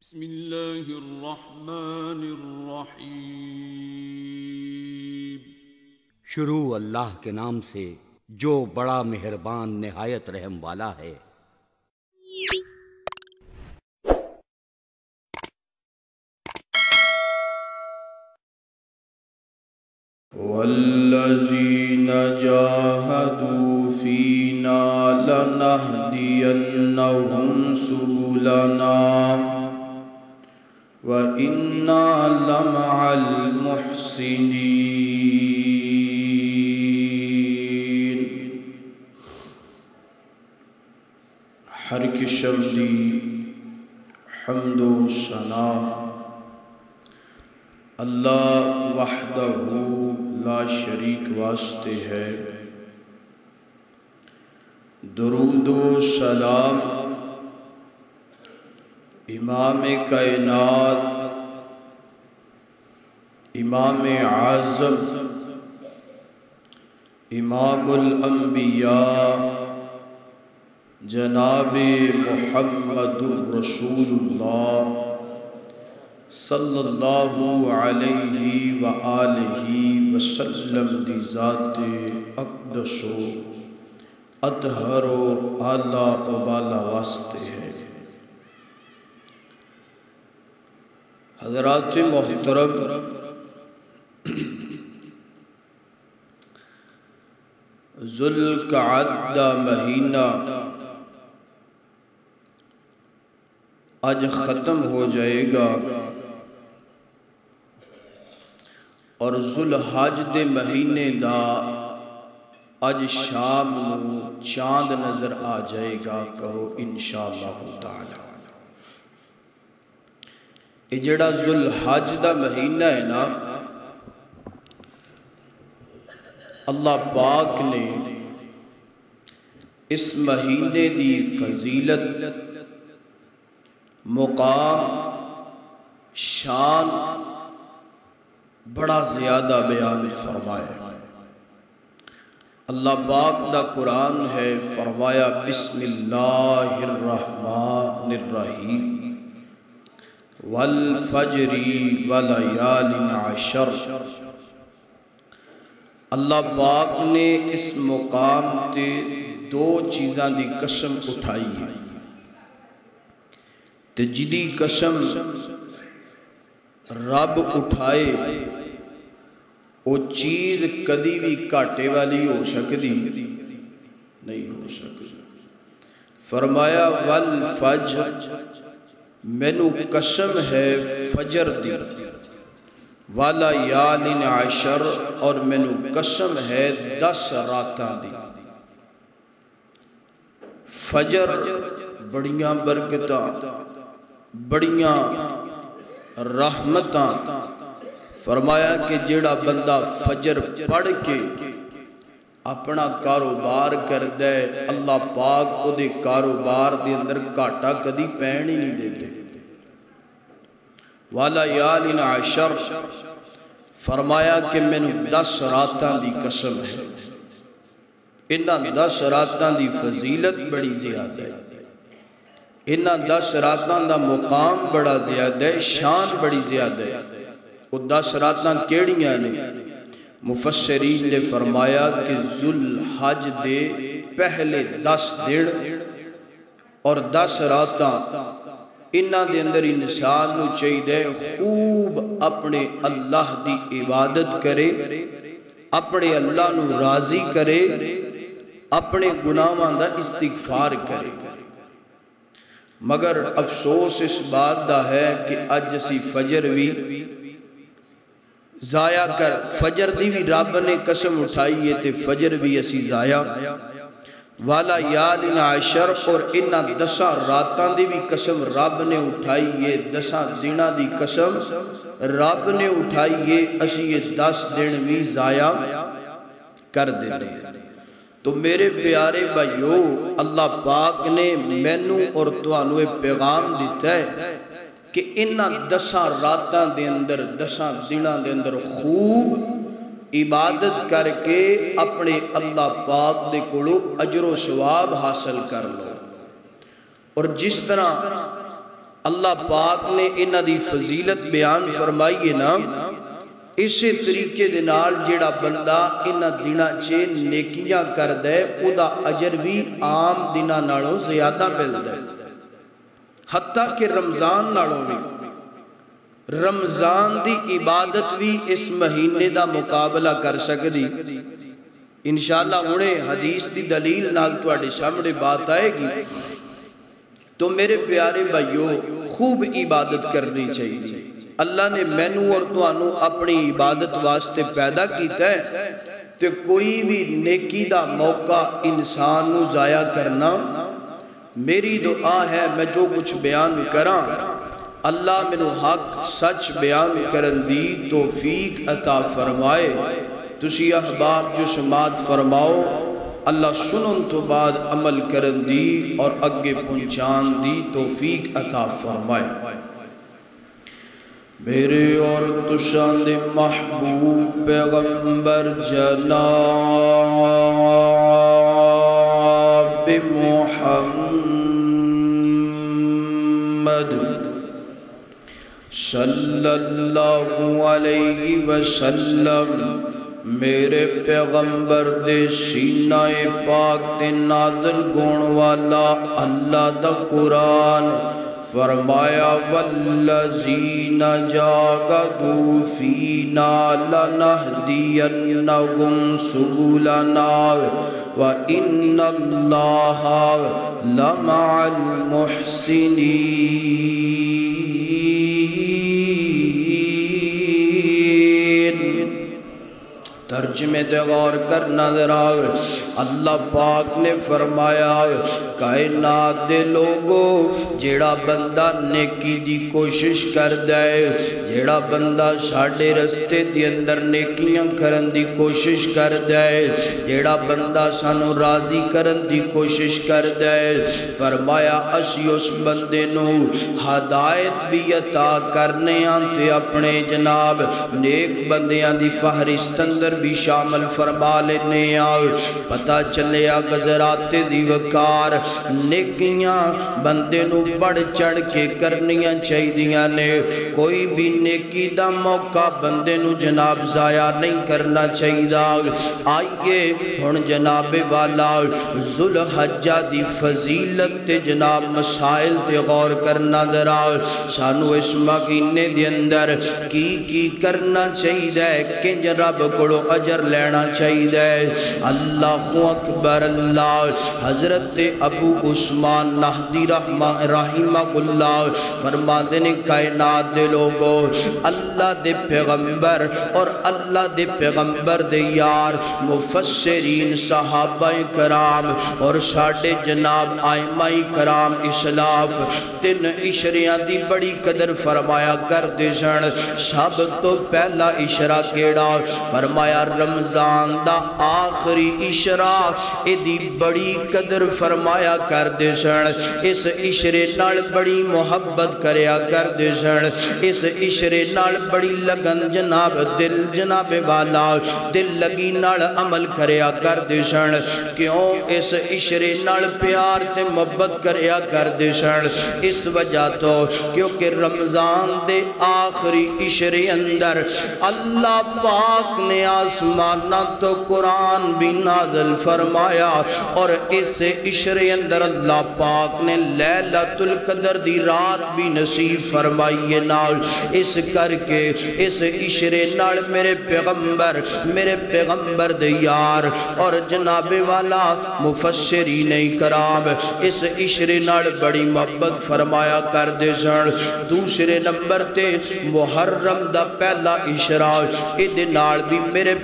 بسم اللہ الرحمن الرحیم۔ شروع اللہ کے نام سے جو بڑا مہربان نہایت رحم والا ہے۔ والذین جاہدوا فینا لنہدینہم سبلنا وَإِنَّا لَمَعَ الْمُحْسِنِينَ۔ ہر قسم دی حمد و ثنا اللہ وحدہ لا شریک واسطے ہے۔ درود و سلام امام کائنات، امام اعظم، امام الانبیاء جناب محمد رسول اللہ صلی اللہ علیہ وآلہ وسلم دی ذات اقدس و اطہر و اعلیٰ و بالا واسطے ہے۔ حضرات محترم، ذوالقعدہ مہینہ آج ختم ہو جائے گا اور ذوالحج دے مہینے دا آج شام چاند نظر آ جائے گا۔ کہو انشاءاللہ تعالی۔ یہ جڑا ذوالحج دا مہینہ ہے نا، اللہ پاک نے اس مہینے دی فضیلت، مقام، شان بڑا زیادہ بیان فرمایا۔ اللہ پاک دا قرآن ہے، فرمایا بسم اللہ الرحمن الرحیم والفجر ولیال عشر۔ اللہ پاک نے اس مقام تے دو چیزاں دی قسم اٹھائی ہے، تے جدی قسم رب اٹھائے وہ چیز کدی بھی کاٹے والی ہو سکتی نہیں ہو سکتی۔ فرمایا والفجر، مینو قسم ہے فجر دی، ولیال عشر، اور مینو قسم ہے 10 راتاں دی۔ فجر بڑیاں برکتاں، بڑیاں رحمتاں۔ فرمایا کہ جیڑا بندہ فجر پڑھ کے اپنا کاروبار کر دے، اللہ پاک او دے کاروبار دے اندر گھاٹا کدی پین ہی نہیں دیتے۔ ولیال عشر، فرمایا کہ میں نے 10 راتاں دی قسم ہے۔ انہاں 10 راتاں دی فضیلت بڑی زیادہ ہے، انہاں 10 راتاں دا مقام بڑا زیادہ ہے، شان بڑی زیادہ ہے۔ وہ 10 راتاں کیڑیاں نے؟ مفسرین نے فرمایا کہ ذوالحج دے پہلے 10 دن اور 10 راتاں، انہاں دے اندر انسان نو چاہیے خوب اپنے اللہ دی عبادت کرے، اپنے اللہ نو راضی کرے، اپنے گناہاں دا استغفار کرے۔ مگر افسوس اس بات دا ہے کہ اج اسی فجر بھی ضائع کر، فجر دی بھی رب نے قسم اٹھائی ہے تے فجر بھی اسی ضائع، ولیال عشر، اور انہاں 10 راتاں دی بھی قسم رب نے اٹھائی ہے، 10 دنوں دی قسم رب نے اٹھائی ہے، اسی یہ 10 دن بھی ضائع کر دے رہے ہیں۔ تو میرے پیارے بھائیو، اللہ پاک نے مینوں اور تانوں ایک پیغام دیتا ہے کہ انہاں 10 راتاں دے اندر، 10 دنوں دے اندر خوب عبادت کر کے اپنے اللہ پاک دے کولو اجر و ثواب حاصل کر لو۔ اور جس طرح اللہ پاک نے انہاں دی فضیلت بیان فرمائی ہے نا، اسی طریقے دے نال جیڑا بندہ انہاں دناں چے نیکیاں کردے او دا اجر بھی عام دناں نالوں زیادہ ملدا ہے، حتیٰ کہ رمضان نالوں بھی۔ رمضان دی عبادت بھی اس مہینے دا مقابلہ کر سکدی۔ انشاءاللہ انہیں حدیث دی دلیل نال تواڈے سامنے بات آئے گی۔ تو میرے پیارے بھائیو، خوب عبادت کرنی چاہیے۔ اللہ نے مینوں اور تانوں اپنی عبادت واسطے پیدا کیتا ہے، تو کوئی بھی نیکی دا موقع انسان نو ضائع کرنا۔ میری دعا ہے میں جو کچھ بیان کراں، اللہ منو حق سچ بیان کرن دی توفیق عطا فرمائے۔ تسی احباب جو سماعت فرماؤ، اللہ سنن تو بعد عمل کرن دی اور اگے پہنچان دی توفیق عطا فرمائے۔ میرے اور تشان دے محبوب پیغمبر جناب محمد صلی اللہ علیہ وسلم، میرے پیغمبر دے سینہ پاک تے نازل گون والا اللہ دا قرآن فرمایا والذین جاہدوا فینا لنہدینہم سبلنا وَإِنَّ اللَّهَ لَمَعَ الْمُحْسِنِينَ۔ ترجمے تے غور کرنا ذرا، اللہ پاک نے فرمایا کائنات دے لوگو، جیڑا بندہ نیکی دی کوشش کر دے، جیڑا بندہ ساڑھے رستے دی اندر نیکیاں کرن دی کوشش کر دے، جیڑا بندہ سانو راضی کرن دی کوشش کر دے، فرمایا اسی اس بندے نو ہدایت بھی عطا کرنے آنتے اپنے جناب نیک بندیاں دی فہرست اندر بھی شامل فرما لینے آئے۔ پتہ چلے گزرات دی وقار نیکیاں بندے نو بڑھ چڑھ کے کرنیاں چاہیدیاں نے، کوئی بھی نیکی دا موقع بندے نو جناب ضائع نہیں کرنا چاہیدہ۔ آئیے ہن جناب والا ذوالحجہ دی فضیلت تے جناب مسائل تے غور کرنا ذرا، سانو اس مہینے دے اندر کی کرنا چاہیدہ کنج رب کڑو اجر لینا چاہیدہ۔ اللہ اکبر اللہ۔ حضرت ابو عثمان نہدی رحمہ اللہ فرماتے نے کائنات دے لوگو، اللہ دے پیغمبر اور اللہ دے پیغمبر دے یار مفسرین صحابہ کرام اور ساڑھے جناب آئمہ کرام اسلاف تین عشریاں دی بڑی قدر فرمایا کر دے سن۔ سب تو پہلا عشرہ کیڑا؟ فرمایا رمضان دا آخری عشرہ، اے دی بڑی قدر فرمایا کر دے سن۔ اس عشرے نال بڑی محبت کریا کر دے سن، اس عشرے نال بڑی لگن جناب دل جناب والا دل لگی نال عمل کریا کر دے سن۔ کیوں اس عشرے نال پیار تے محبت کریا کر دے سن؟ اس وجہ تو کیونکہ رمضان دے آخری عشرے اندر اللہ پاک نے آسمانہ تو قرآن بھی نازل فرمایا، اور اس عشرے اندر اللہ پاک نے لیلۃ القدر دی رات بھی نصیب فرمائی ہے نال۔ اس کر کے اس عشرے نال میرے پیغمبر دے یار اور جناب والا مفسرین کرام اس عشرے نال بڑی محبت فرمایا کر دے سن۔ دوسرے نمبر تے محرم دا پہلا عشرہ، ادھے نال بھی میرے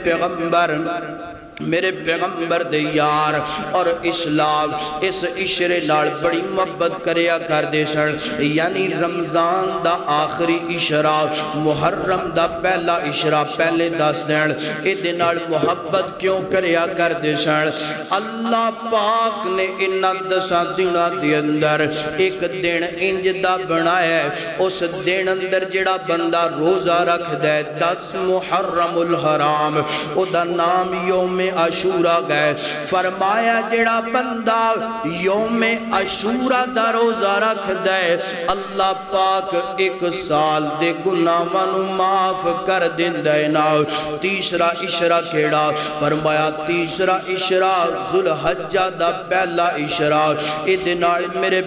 پیغمبر دے یار اور اسلام اس عشرے نال بڑی محبت کریا کر دے سن۔ یعنی رمضان دا آخری عشرہ، محرم دا پہلا عشرہ، پہلے 10 دن ادھے نال محبت کیوں کریا کر دے سن؟ اللہ پاک نے انہاں 10 دنوں دے اندر ایک دن انج دا بنایا ہے، اس دن اندر جڑا بندہ روزہ رکھ دے 10 محرم الحرام، او دا نام یوم عاشورہ گئے فرمایا جڑا بندہ یوم عاشورہ دا روزہ رکھ دے اللہ پاک ایک سال دے گناہاں نو معاف کر دیندے نا تیسرا اشرا کیڑا فرمایا تیسرا اشرا ذوالحجہ دا پہلا اشرا ادھے نال میرے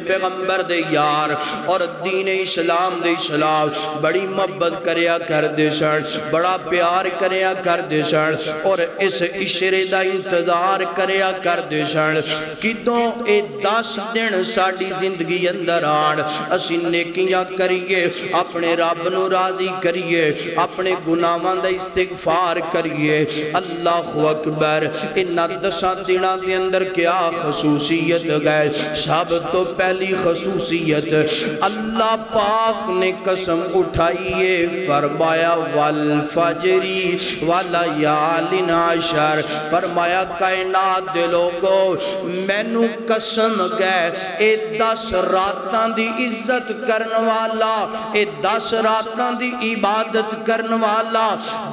پیغمبر دے یار اور دین اسلام دے اسلام بڑی محبت کریا کر دے سن بڑا پیار کریا کر دے سن اور اس اشرے دا انتظار کریا کر دے سن کدوں اے 10 دن ساڑی زندگی اندر آن اسی نیکیاں کریے اپنے رب نو راضی کریے اپنے گناہاں دا استغفار کریے اللہ اکبر انہاں 10 دناں دے اندر کیا خصوصیت گئے سب تو پہلی خصوصیت اللہ پاک نے قسم اٹھائیے فرمایا والفجری والیال عشر فرمایا کائنات دے لوگو میں نو قسم گئے اے 10 راتاں دی عزت کرن والا اے 10 راتاں دی عبادت کرن والا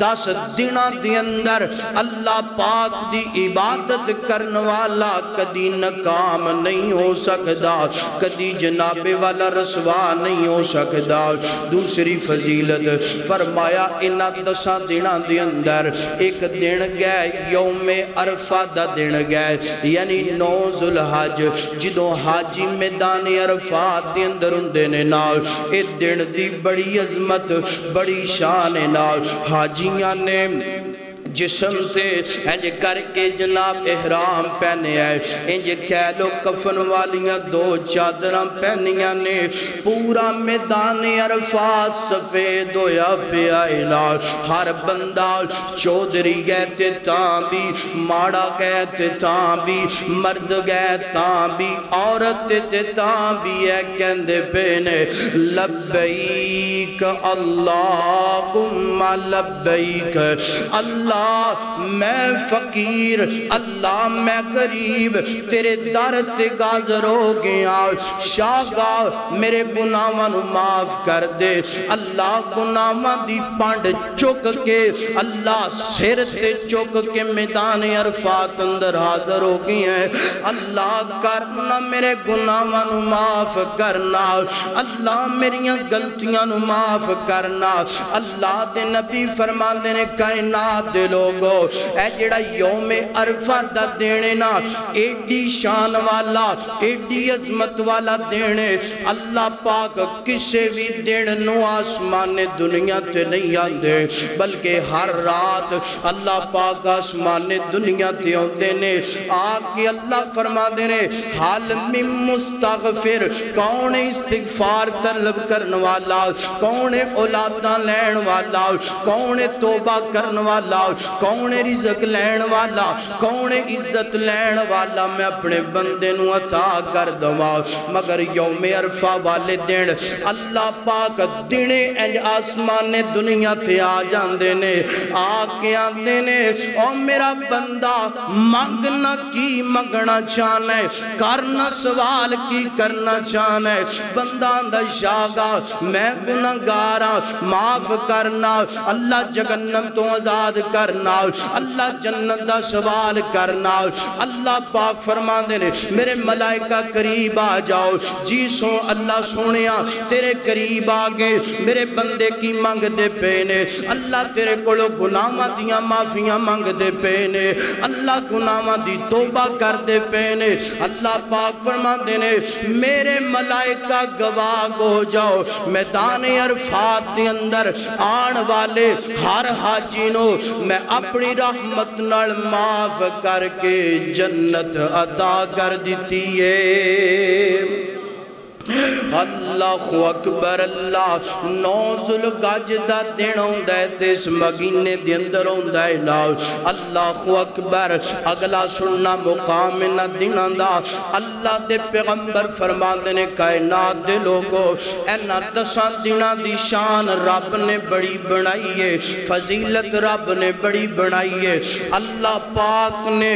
10 دناں دی اندر اللہ پاک دی عبادت کرن والا کدی ناکام نہیں ہو سکدا کدی جناب والا رسوا نہیں ہو سکدا دوسری فضیلت فرمایا انہاں 10 دناں دے اندر ایک دن گئے یوم عرفہ دا دن گئے یعنی 9 ذوالحج جدوں حاجی میدان عرفات دے اندر ہوندے نے نال اے دن دی بڑی عظمت بڑی شان نال حاجیاں نے جسم سے انج کر کے جناب احرام پہنے آئے انج کہلو کفن والیاں 2 چادراں پہنیاں نے پورا میدان عرفات سفید ہویا پہ آئے نال ہر بندہ چودری گئے تے تاں بھی ماڑا گئے تے تاں بھی مرد گئے تاں بھی عورت تے تاں بھی ہے کہندے پینے لبیک اللہم لبیک اللہ میں فقیر اللہ میں غریب تیرے در تے حاضر ہو گیا شاہگاہ میرے گناہاں نو معاف کر دے اللہ گناہاں دی پانڈ چک کے اللہ سر تے چک کے میدان عرفات اندر حاضر ہو گیا اللہ کرنا میرے گناہاں نو معاف کرنا اللہ میریاں غلطیاں نو معاف کرنا اللہ دے نبی فرماندے نے کائنات دے لوگو اے جڑا یوم عرفہ دا دینے نا ایڈی شان والا ایڈی عظمت والا دینے اللہ پاک کسے بھی دین نو آسمان دنیا تے نہیں آندے بلکہ ہر رات اللہ پاک آسمان دنیا تے ہوندے نے آکے اللہ فرما دینے حال میں مستغفر کون استغفار طلب کرن والا کون اولاداں لین والا کون توبہ کرن والا کون رزق لین والا کون عزت لین والا میں اپنے بندے نو عطا کر دوا مگر یوم عرفہ والے دن اللہ پاک دنے انج آسمان دنیا تھے آ جاندے نے آکے آندے نے او میرا بندہ مانگنا کی مانگنا چاہنا ہے کرنا سوال کی کرنا چاہنا ہے بندہ اندر شاہگاہ میں گناہگاراں معاف کرنا اللہ جہنم تو آزاد کرنا اللہ جنت دا سوال کرنا اللہ پاک فرما دینے میرے ملائکہ قریب آ جاؤ جی سو اللہ سونیا تیرے قریب آگے میرے بندے کی مانگ دے پینے اللہ تیرے کولو گناہاں دیاں معافیاں مانگ دے پینے اللہ گناہاں دی توبہ کر دے پینے اللہ پاک فرما دینے میرے ملائکہ گواہ ہو جاؤ میدان عرفات دے اندر آن والے ہر حاجی نو میں اپنی رحمت نال معاف کر کے جنت عطا کر دیتی ہے اللہ اکبر اللہ 9 ذوالحج دا دن ہوندا ہے تے اس مہینے دے اندر ہوندا ہے نال اللہ اکبر اگلا سننا مقام نہ دناں دا اللہ دے پیغمبر فرماندے نے کائنات دے لوگو اینا 10 دناں دی شان رب نے بڑی بنائی ہے فضیلت رب نے بڑی بنائی ہے اللہ پاک نے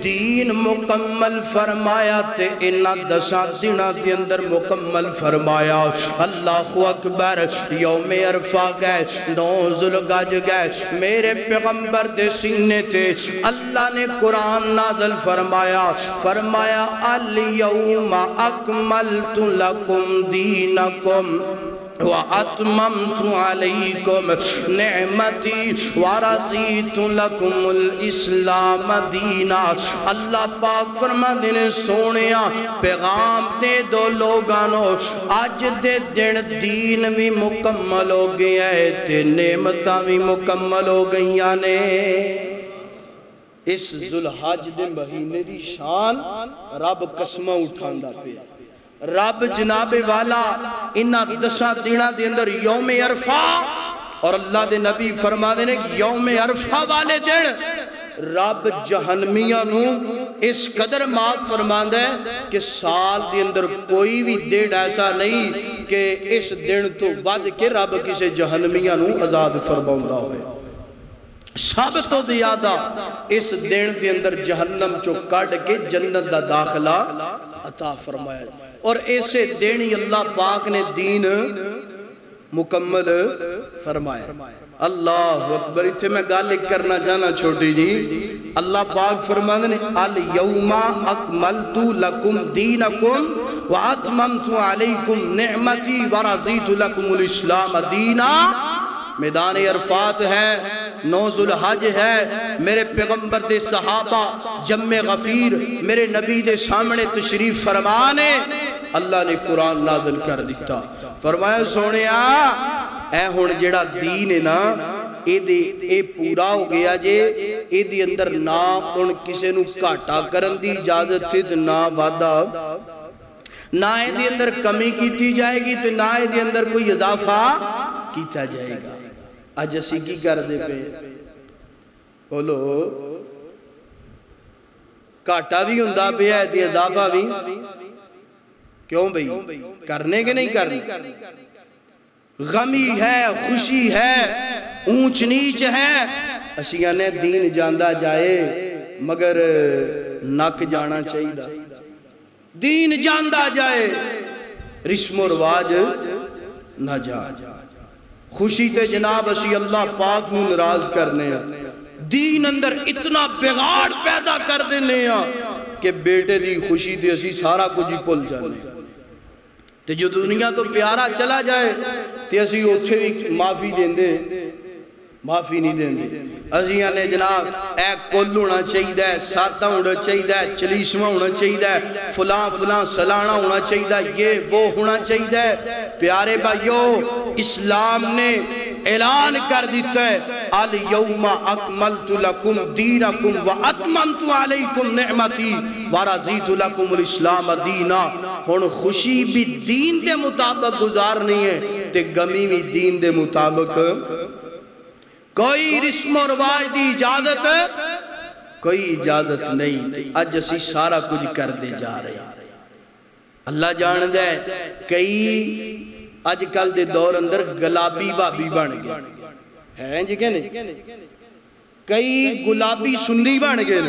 دین مکمل فرمایا تے انہاں 10 دناں دے اندر مکمل فرمایا اللہ اکبر یوم عرفہ گئے 9 ذوالحج گئے میرے پیغمبر دے سینے تے اللہ نے قرآن نازل فرمایا الیوم اکملت لکم دینکم وَأَتْمَمْتُ عَلَيْكُمْ نِعْمَتِي وَرَضِيتُ لَكُمُ الْإِسْلَامَ دِينًا اللہ پاک فرماندے نے سونیا پیغام دے دو لوگانو آج دے دن دین بھی مکمل ہو گیا ہے تے نعمتاں بھی مکمل ہو گئیاں نے اس ذوالحج دے مہینے دی شان رب قسمہ اٹھاندا پیا رب جناب والا انہاں 10 دناں دے اندر یوم عرفہ اور اللہ دے نبی فرما دے نے یوم عرفہ والے دن رب جہنمیاں نو اس قدر معاف فرما دے کہ سال دے اندر کوئی بھی دن ایسا نہیں کہ اس دن تو ود کے رب کسے جہنمیاں نو عذاب فرماؤندا ہوئے سب تو زیادہ اس دن دے اندر جہنم چو کٹ کے جنت دا داخلہ عطا فرمایا اور ایسے دن ہی اللہ پاک نے دین مکمل فرمایا اللہ اکبر اتھے میں گالے کرنا جانا چھوٹی جی اللہ پاک فرمانے نے الیوم اکملت لکم دینکم واتممت علیکم نعمتی ورضیت لکم الاسلام دینا میدان عرفات ہے 9 ذوالحج ہے میرے پیغمبر دے صحابہ جم غفیر میرے نبی دے سامنے تشریف فرمانے اللہ نے قرآن نازل کر دیتا فرمایا سونیا اے ہون جڑا دین ہے نا اے پورا ہو گیا جے اے دی اندر نہ ان کسے نو کاٹا کرن دی اجازت تھی نہ وعدہ نہ اے دی اندر کمی کیتی جائے گی تو نہ اے دی اندر کوئی اضافہ کیتا جائے گا آج اسی کی کر دے پہ بولو کاٹا بھی ہندہ پہ ہے دی اضافہ بھی کیوں بھئی کرنے کے نہیں کرنے غمی ہے خوشی ہے اونچ نیچ ہے اشیاء نے دین جاندہ جائے مگر نک جانا چاہیے دین جاندہ جائے رسم و رواج نہ جا خوشی تے جناب اسی اللہ پاک نو نراز کرنے ہیں دین اندر اتنا بغاڑ پیدا کر دینے ہیں کہ بیٹے دی خوشی تے اسی سارا کچھ ہی پل جانے تے جو دنیا تو پیارا چلا جائے تے اسی اتھے بھی معافی دیں دے معافی نہیں دیں دے ازیاں نے جناب اے کل ہونا چاہیدہ ہے ساتھ ہونا چاہیدہ ہے چلیسمہ ہونا چاہیدہ ہے فلان سلانہ ہونا چاہیدہ ہے یہ وہ ہونا چاہیدہ ہے پیارے بھائیو اسلام نے اعلان کر دیتا ہے الیوم اکملت لکم دینکم واتممت علیکم نعمتی ورضیت لکم الاسلام دینا ہن خوشی بھی دین دے مطابق گزارنی ہے تے غمی بھی دین دے مطابق کوئی رسم و رواج دی اجازت کوئی اجازت نہیں اج اسی سارا کچھ کر دے جا رہے ہیں اللہ جان دے کئی اج کل دے دور اندر گلابی بابی بن گئے ہیں جی کہنے کئی گلابی سنی بن گئے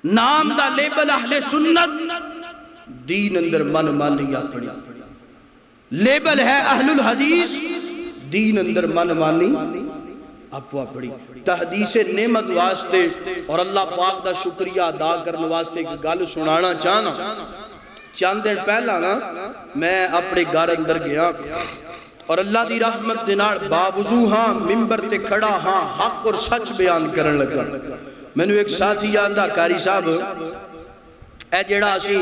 نام دا لیبل اہل سنت دین اندر من مانی اپنی لیبل ہے اہل الحدیث دین اندر من مانی اپوا پڑی تحدیث نعمت واسطے اور اللہ پاک دا شکریہ ادا کرنے واسطے ایک گل سنانا چاہنا چند دن پہلا نا میں اپنے گھر اندر گیا اور اللہ دی رحمت دینار باوضو ہاں ممبر تے کھڑا ہاں حق اور سچ بیان کرن لگا میں نے ایک ساتھی یادہ کاری صاحب اے جڑا اسی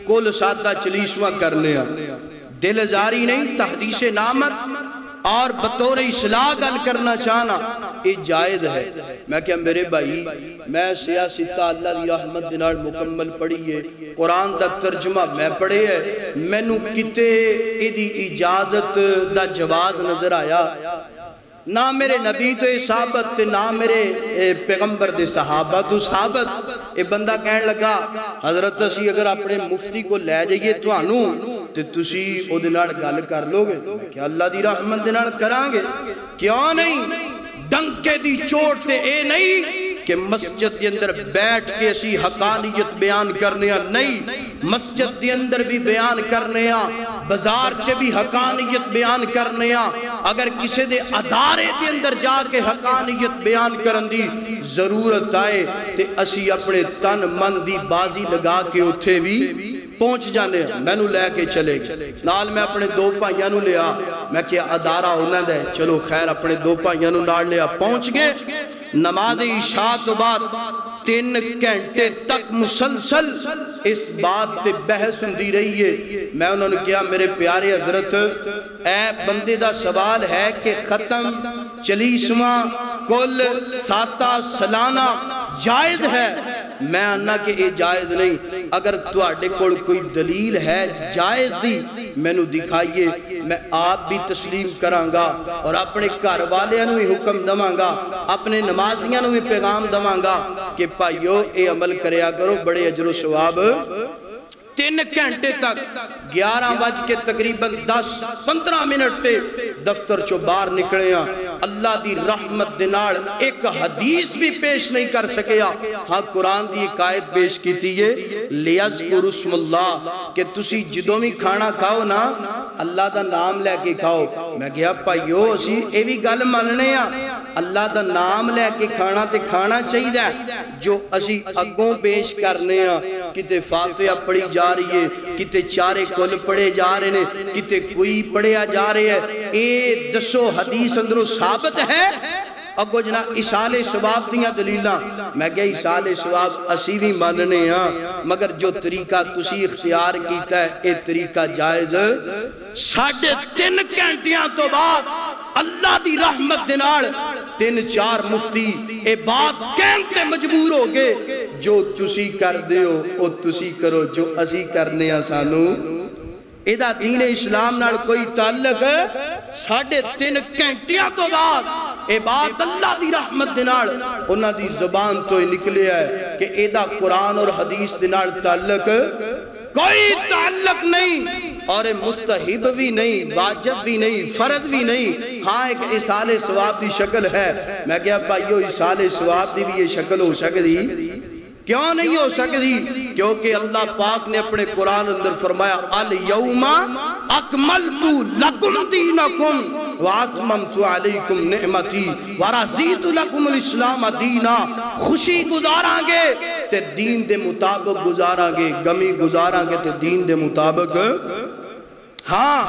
کل ساتھا چلیسواں کرنے ہیں دل زاری نہیں تحدیث نعمت اور بطور اصلاح گل کرنا چاہنا یہ جائز ہے میں کہا میرے بھائی میں سیاستہ اللہ دی رحمت دینار مکمل پڑھی ہے قرآن دا ترجمہ میں پڑھے ہے میں نو کتے ایدی اجازت دا جواز نظر آیا نہ میرے نبی تو صحابت نہ میرے پیغمبر دے صحابہ تو صحابت یہ بندہ کہنے لگا حضرت اسی اگر اپنے مفتی کو لے جائیے تو آنو تے تسی او دنار گل کر لو گے کہ اللہ دی رحمت دنار کرانگے کیوں نہیں ڈنکے دی چوٹ تے اے نہیں کہ مسجد کے اندر بیٹھ کے اسی حقانیت بیان کرنے نہیں، مسجد کے اندر بھی بیان کرنے بازار چے بھی حقانیت بیان کرنے اگر کسی دے ادارے دے اندر جا کے حقانیت بیان کرن دی ضرورت آئے تے اسی اپنے تن من دی بازی لگا کے اتھے بھی پہنچ جانے میں نو لے کے چلے گئے نال میں اپنے دو پائیاں نو لیا میں کیا ادارہ ہونا دے چلو خیر اپنے دو پائیاں نو نال لیا پہنچ گئے نماز عشاء تو بعد 3 گھنٹے تک مسلسل اس بات تے بحث ہوندی رہی ہے میں انہوں نے کیا میرے پیارے حضرت اے بندے دا سوال ہے کہ ختم 40واں کل ساتہ سالانہ جائز ہے میں آنا کہ یہ جائز نہیں اگر تواڈے کول کوئی دلیل ہے جائز دی میں نو دکھائیے میں آپ بھی تسلیم کرانگا اور اپنے گھر والے انہوں بھی حکم دمانگا اپنے نمازیاں انہوں بھی پیغام دمانگا کہ پائیو اے عمل کریا کرو بڑے اجر و ثواب 3 گھنٹے تک 11 بج کے تقریباً 10-15 منٹ تے دفتر چو باہر نکلے ہیں اللہ دی رحمت دنال ایک حدیث بھی پیش نہیں کر سکیا ہاں قرآن دی ایک آیت پیش کی تھی یہ لیذکر اسم اللہ کہ تسی جدوں بھی کھانا کھاؤ نا اللہ دا نام لے کے کھاؤ میں گیا پائیو اسی اے بھی گل مننے ہیں اللہ دا نام لے کے کھانا تے کھانا چاہیے دا جو اسی اگوں پیش کرنے ہیں کتے فاتحہ پڑھی جا رہی ہے کتے چارے کل پڑھے جا رہے ہیں کتے کوئی پڑھیا جا رہے ہیں اے دسو حدیث اندروں ثابت ہے اگو جناب اصال ثواب دیاں دلیلاں میں کہا اصال ثواب اسی بھی ماننے ہیں مگر جو طریقہ تسی اختیار کیتا ہے اے طریقہ جائز 3.5 گھنٹیاں تو بعد اللہ دی رحمت دنال 3-4 مفتی اے بات کہنتے مجبور ہو گئے جو تسی کر دے ہو او تسی کرو جو اسی کرنے ہیں سانو ایدہ دین اسلام نال کوئی تعلق ہے 3.5 گھنٹیاں تو بعد اے بات اللہ دی رحمت دنال انہاں دی زبان تو نکلے ہے کہ ایدہ قرآن اور حدیث دنال تعلق کوئی تعلق نہیں اور مستحب بھی نہیں واجب بھی نہیں فرض بھی نہیں ہاں ایک اصال ثواب دی شکل ہے میں کہا بھائیو اصال ثواب دی بھی یہ شکل ہو سکتی کیوں نہیں ہو سکتی کیونکہ اللہ پاک نے اپنے قرآن اندر فرمایا الیوم اکملت لکم دینکم واتممت علیکم نعمتی ورزیت لکم الاسلام دینا خوشی گزاران گے تے دین دے مطابق گزاران گے غمی گزاران گے تے دین دے مطابق ہاں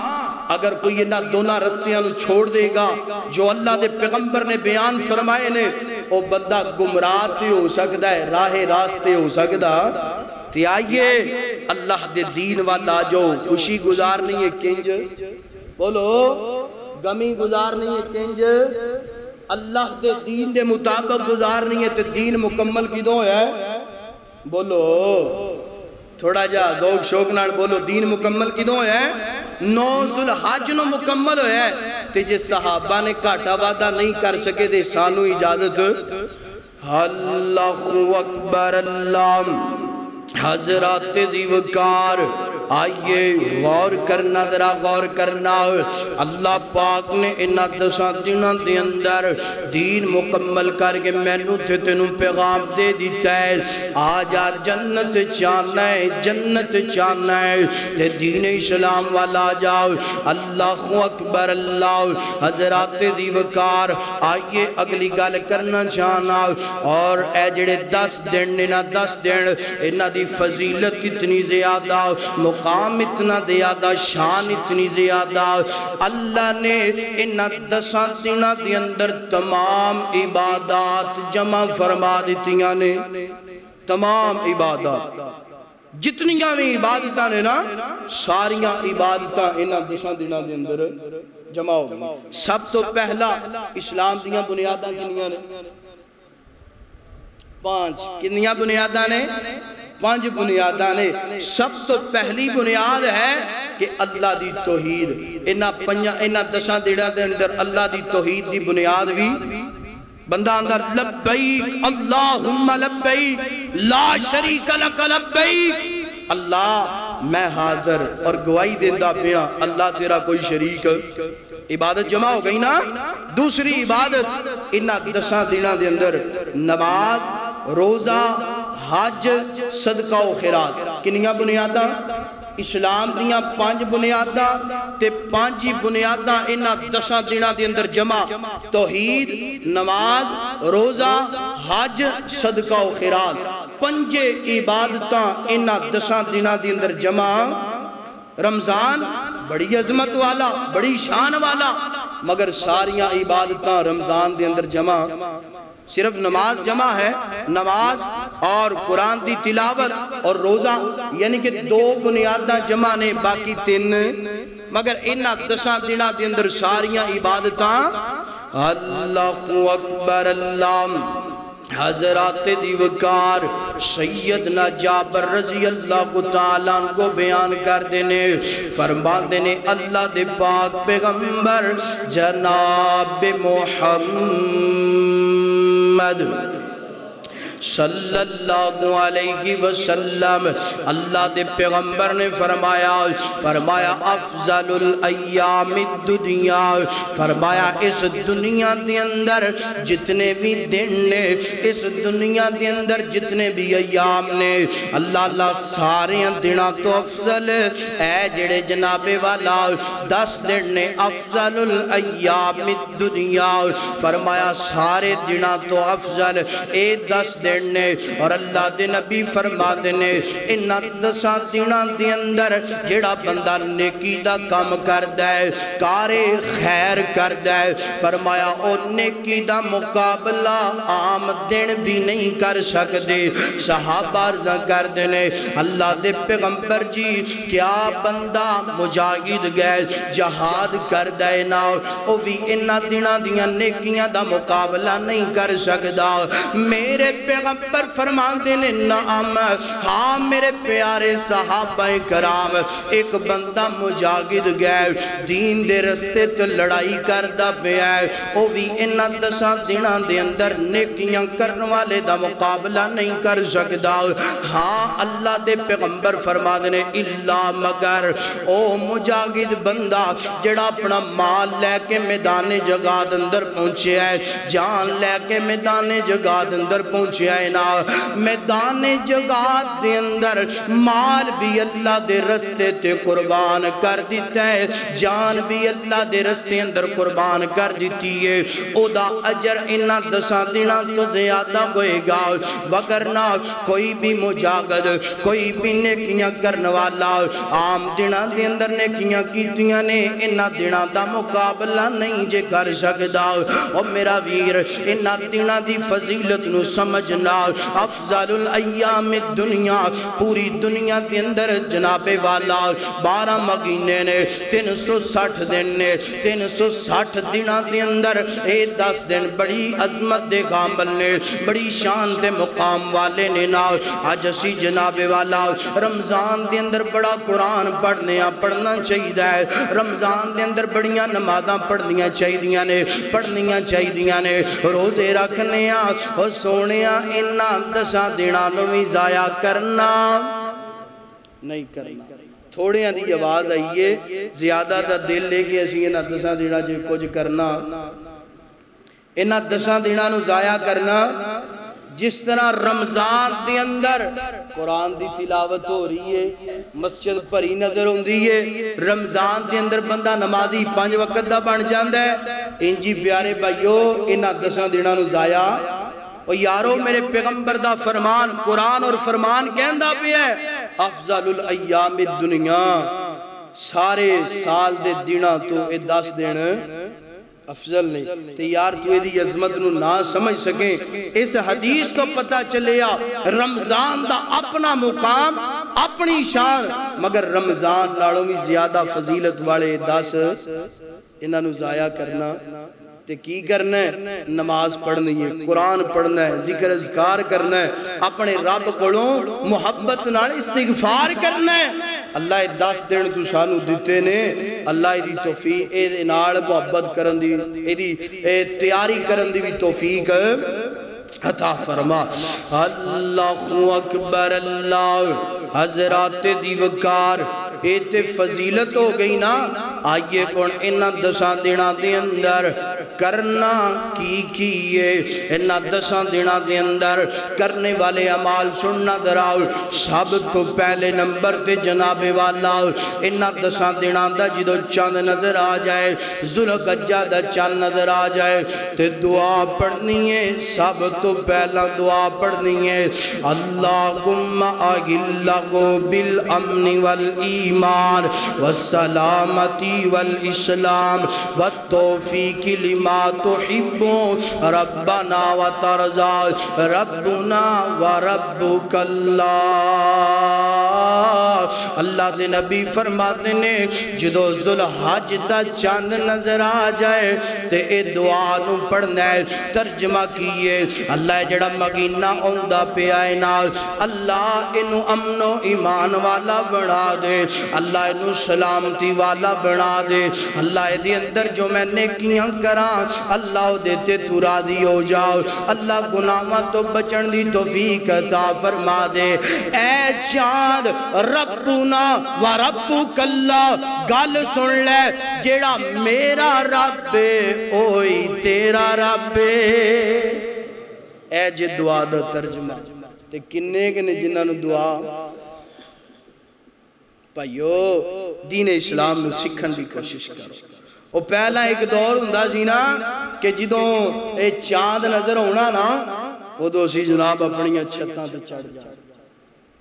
اگر کوئی یہ نہ دونہ رستیاں چھوڑ دے گا جو اللہ دے پیغمبر نے بیان فرمائے نے او بندہ گمراہ تے ہو سکتا ہے راہ راستے ہو سکتا تے آئیے اللہ دے دین والا جو خوشی گزارنی ہے کنج بولو غمی گزارنی ہے کنج اللہ دے دین دے مطابق گزارنی ہے تے دین مکمل کدوں ہے بولو تھوڑا جا ذوق شوق نال بولو دین مکمل کدوں ہے 9 ذوالحج نو مکمل ہویا ہے تے جے صحابہ نے گھاٹا وعدہ نہیں کر سکے تے سانو اجازت اللہ اکبر اللہ حضرات دیوکار آئیے غور کرنا ذرا غور کرنا اللہ پاک نے انہاں 10 دنوں دے اندر دین مکمل کر کے مینوں تے تینوں پیغام دے دیتا ہے آجا جنت چاہنا ہے تے دین اسلام والا جاؤ اللہ اکبر اللہ حضرات دیوکار آئیے اگلی گل کرنا چاہنا اور اے جڑے 10 دن نے 10 دن انہاں دی فضیلت اتنی زیادہ مقام اتنا زیادہ شان اتنی زیادہ اللہ نے انہاں 10 دنوں دے اندر تمام عبادات جمع فرما دیتیاں نے تمام عبادات جتنیاں بھی عبادتاں نے نا ساریاں عبادتاں انہاں 10 دنوں دے اندر جمع ہو گئی سب تو پہلا اسلام دیاں بنیاداں کنیاں نے 5 کنیاں بنیاداں نے 5 بنیاداں نے سب تو پہلی بنیاد ہے کہ اللہ دی توحید انہاں 10 دنوں دے اندر اللہ دی توحید دی بنیاد بھی بندہ اندر لبیک اللہم لبیک لا شریک لک لبیک اللہ میں حاضر اور گواہی دیندہ پیا اللہ تیرا کوئی شریک عبادت جمع ہو گئی نا دوسری عبادت انہاں 10 دنوں دے اندر نماز روزہ حج صدقہ و خیرات کنیاں بنیاداں اسلام دیاں 5 بنیاداں تے 5 ہی بنیاداں انہاں 10 دنوں دے اندر جمع توحید نماز روزہ حج صدقہ و خیرات 5 عبادتاں انہاں 10 دنوں دے اندر جمع رمضان بڑی عظمت والا بڑی شان والا مگر ساریاں عبادتاں رمضان دے اندر جمع صرف نماز جمع ہے نماز اور قرآن دی تلاوت اور روزہ یعنی کہ 2 بنیاداں جمع نے باقی 3 مگر انہاں 10 دنوں دے اندر ساریاں عبادتاں اللہ اکبر اللہ حضرات دیوکار سیدنا جابر رضی اللہ تعالیٰ کو بیان کر دینے فرما دینے اللہ دے پاک پیغمبر جناب محمد صلی اللہ علیہ وسلم اللہ دے پیغمبر نے فرمایا افضل الایام الدنیا فرمایا اس دنیا دے اندر جتنے بھی دن نے اس دنیا دے اندر جتنے بھی ایام نے اللہ سارے دنوں تو افضل اے جڑے جناب والا 10 دن نے افضل الایام الدنیا فرمایا سارے دنوں تو افضل اے 10 دن نے اور اللہ دے نبی فرما دینے انہاں 10 دنوں دے اندر جڑا بندہ نیکی دا کام کردہ ہے کارے خیر کردہ ہے فرمایا او نیکی دا مقابلہ عام دن بھی نہیں کر سکتے صحابہ عرض کر دینے اللہ دے پیغمبر جی کیا بندہ مجاہد گئے جہاد کردہ ہے نا او بھی انہاں دنوں دیاں نیکیاں دا مقابلہ نہیں کر سکتا میرے پیغمبر فرمان دینے نعم ہاں میرے پیارے صحابہ کرام ایک بندہ مجاہد گئے دین دے رستے تو لڑائی کردہ پہ ہے او بھی انہاں 10 دنوں دے اندر نیکیاں کرنے والے دا مقابلہ نہیں کر سکتا ہاں اللہ دے پیغمبر فرما دینے اللہ مگر او مجاہد بندہ جڑا اپنا مال لے کے میدان جگاد اندر پہنچے ہے جان لے کے میدان جگاد اندر پہنچے ہے نا میدان جگاد دے اندر مال بھی اللہ دے رستے تے قربان کر دیتا ہے جان بھی اللہ دے رستے اندر قربان کر دیتی ہے او دا اجر انہاں 10 دنوں تو زیادہ ہوئے گا وگرنہ کوئی بھی مجاہد کوئی بھی نیکیاں کرنے والا عام دنوں دے اندر نیکیاں کیتیاں نے انہاں دنوں دا مقابلہ نہیں جے کر سکتا اور میرا ویر انہاں دنوں دی فضیلت نو سمجھنا افضل الایام الدنیا پوری دنیا کے اندر جناب والا 12 مہینے نے 360 دن نے 360 دنوں کے اندر 10 دن بڑی عظمت دے کامل نے بڑی شان دے مقام والے نے نا آج اسی جناب والا رمضان دے اندر بڑا قرآن پڑھنا چاہیے ہے رمضان دے اندر بڑیاں نمازاں پڑھنیاں چاہیے نے روزے رکھنے اور سونے انہاں 10 دنوں بھی ضائع کرنا نہیں کرنا تھوڑے دی آواز آئیے زیادہ دا دل لے کے اسی انہاں 10 دنوں جو کچھ کرنا انہاں 10 دنوں ضائع کرنا جس طرح رمضان دے اندر قرآن دی تلاوت ہو رہی ہے مسجد بھری نظر ہوندی ہے رمضان دے اندر بندہ نمازی 5 وقت دا بن جاندا ہے انجی پیارے بھائیو انہاں 10 دنوں ضائع اور یارو میرے پیغمبر دا فرمان قرآن اور فرمان کہندہ بھی ہے افضل الایام الدنیا سارے سال دے دنوں تو 10 دن افضل نہیں تے یار تو ایدی عظمت نو نہ سمجھ سکیں اس حدیث تو پتہ چلیا رمضان دا اپنا مقام اپنی شان مگر رمضان نالوں بھی زیادہ فضیلت والے 10 انہاں نو ضائع کرنا تے کی کرنا ہے نماز پڑھنی ہے قرآن پڑھنا ہے ذکر اذکار کرنا ہے اپنے رب کولوں محبت نال استغفار کرنا ہے اللہ 10 دن تو سانو دیتے نے اللہ دی توفیق اے نال محبت کرن دی ایدی تیاری کرن دی بھی توفیق عطا فرما اللہ اکبر اللہ حضرات دیوکار ایتے فضیلت ہو گئی نا آئیے کون انہاں 10 دنوں دے اندر کرنا کی کیے انہاں 10 دنوں دے اندر کرنے والے اعمال سننا دراؤ سب تو پہلے نمبر تے جناب والا انہاں 10 دنوں دا جدو چاند نظر آ جائے ذوالحجہ دا چاند نظر آ جائے تے دعا پڑھنی ہے سب تو پہلا دعا پڑھنی ہے اللہم اغلقو بالامن والایمان والسلامتی والاسلام والتوفیق لما تحب ربنا وترضى ربنا وربک اللہ دے نبی فرماتے نے جدو ذوالحج دا چاند نظر آ جائے تے اے دعا نو پڑھنا ہے ترجمہ کیے اللہ جڑا مہینہ آندا پیا ہے نال اللہ انو امن و ایمان والا بنا دے اللہ انو سلامتی والا بنا دے اللہ دے اندر جو میں نیکیاں کراں اللہ دے تے تو راضی ہو جاؤ اللہ گناہاں تو بچن دی توفیق عطا فرما دے اے چاند ربنا و ربک اللہ گل سن لے جیڑا میرا رب اوئی تیرا رب اے جے دعا دا ترجمہ تے کنے کنے جنہاں نو دعا پائیو دین اسلام نو سکھن دی کوشش کرو وہ پہلا ایک دور ہوندا سی نا کہ جدوں اے چاند نظر ہونا نا وہ دو سی جناب اپنی چھتاں تے چڑھ جا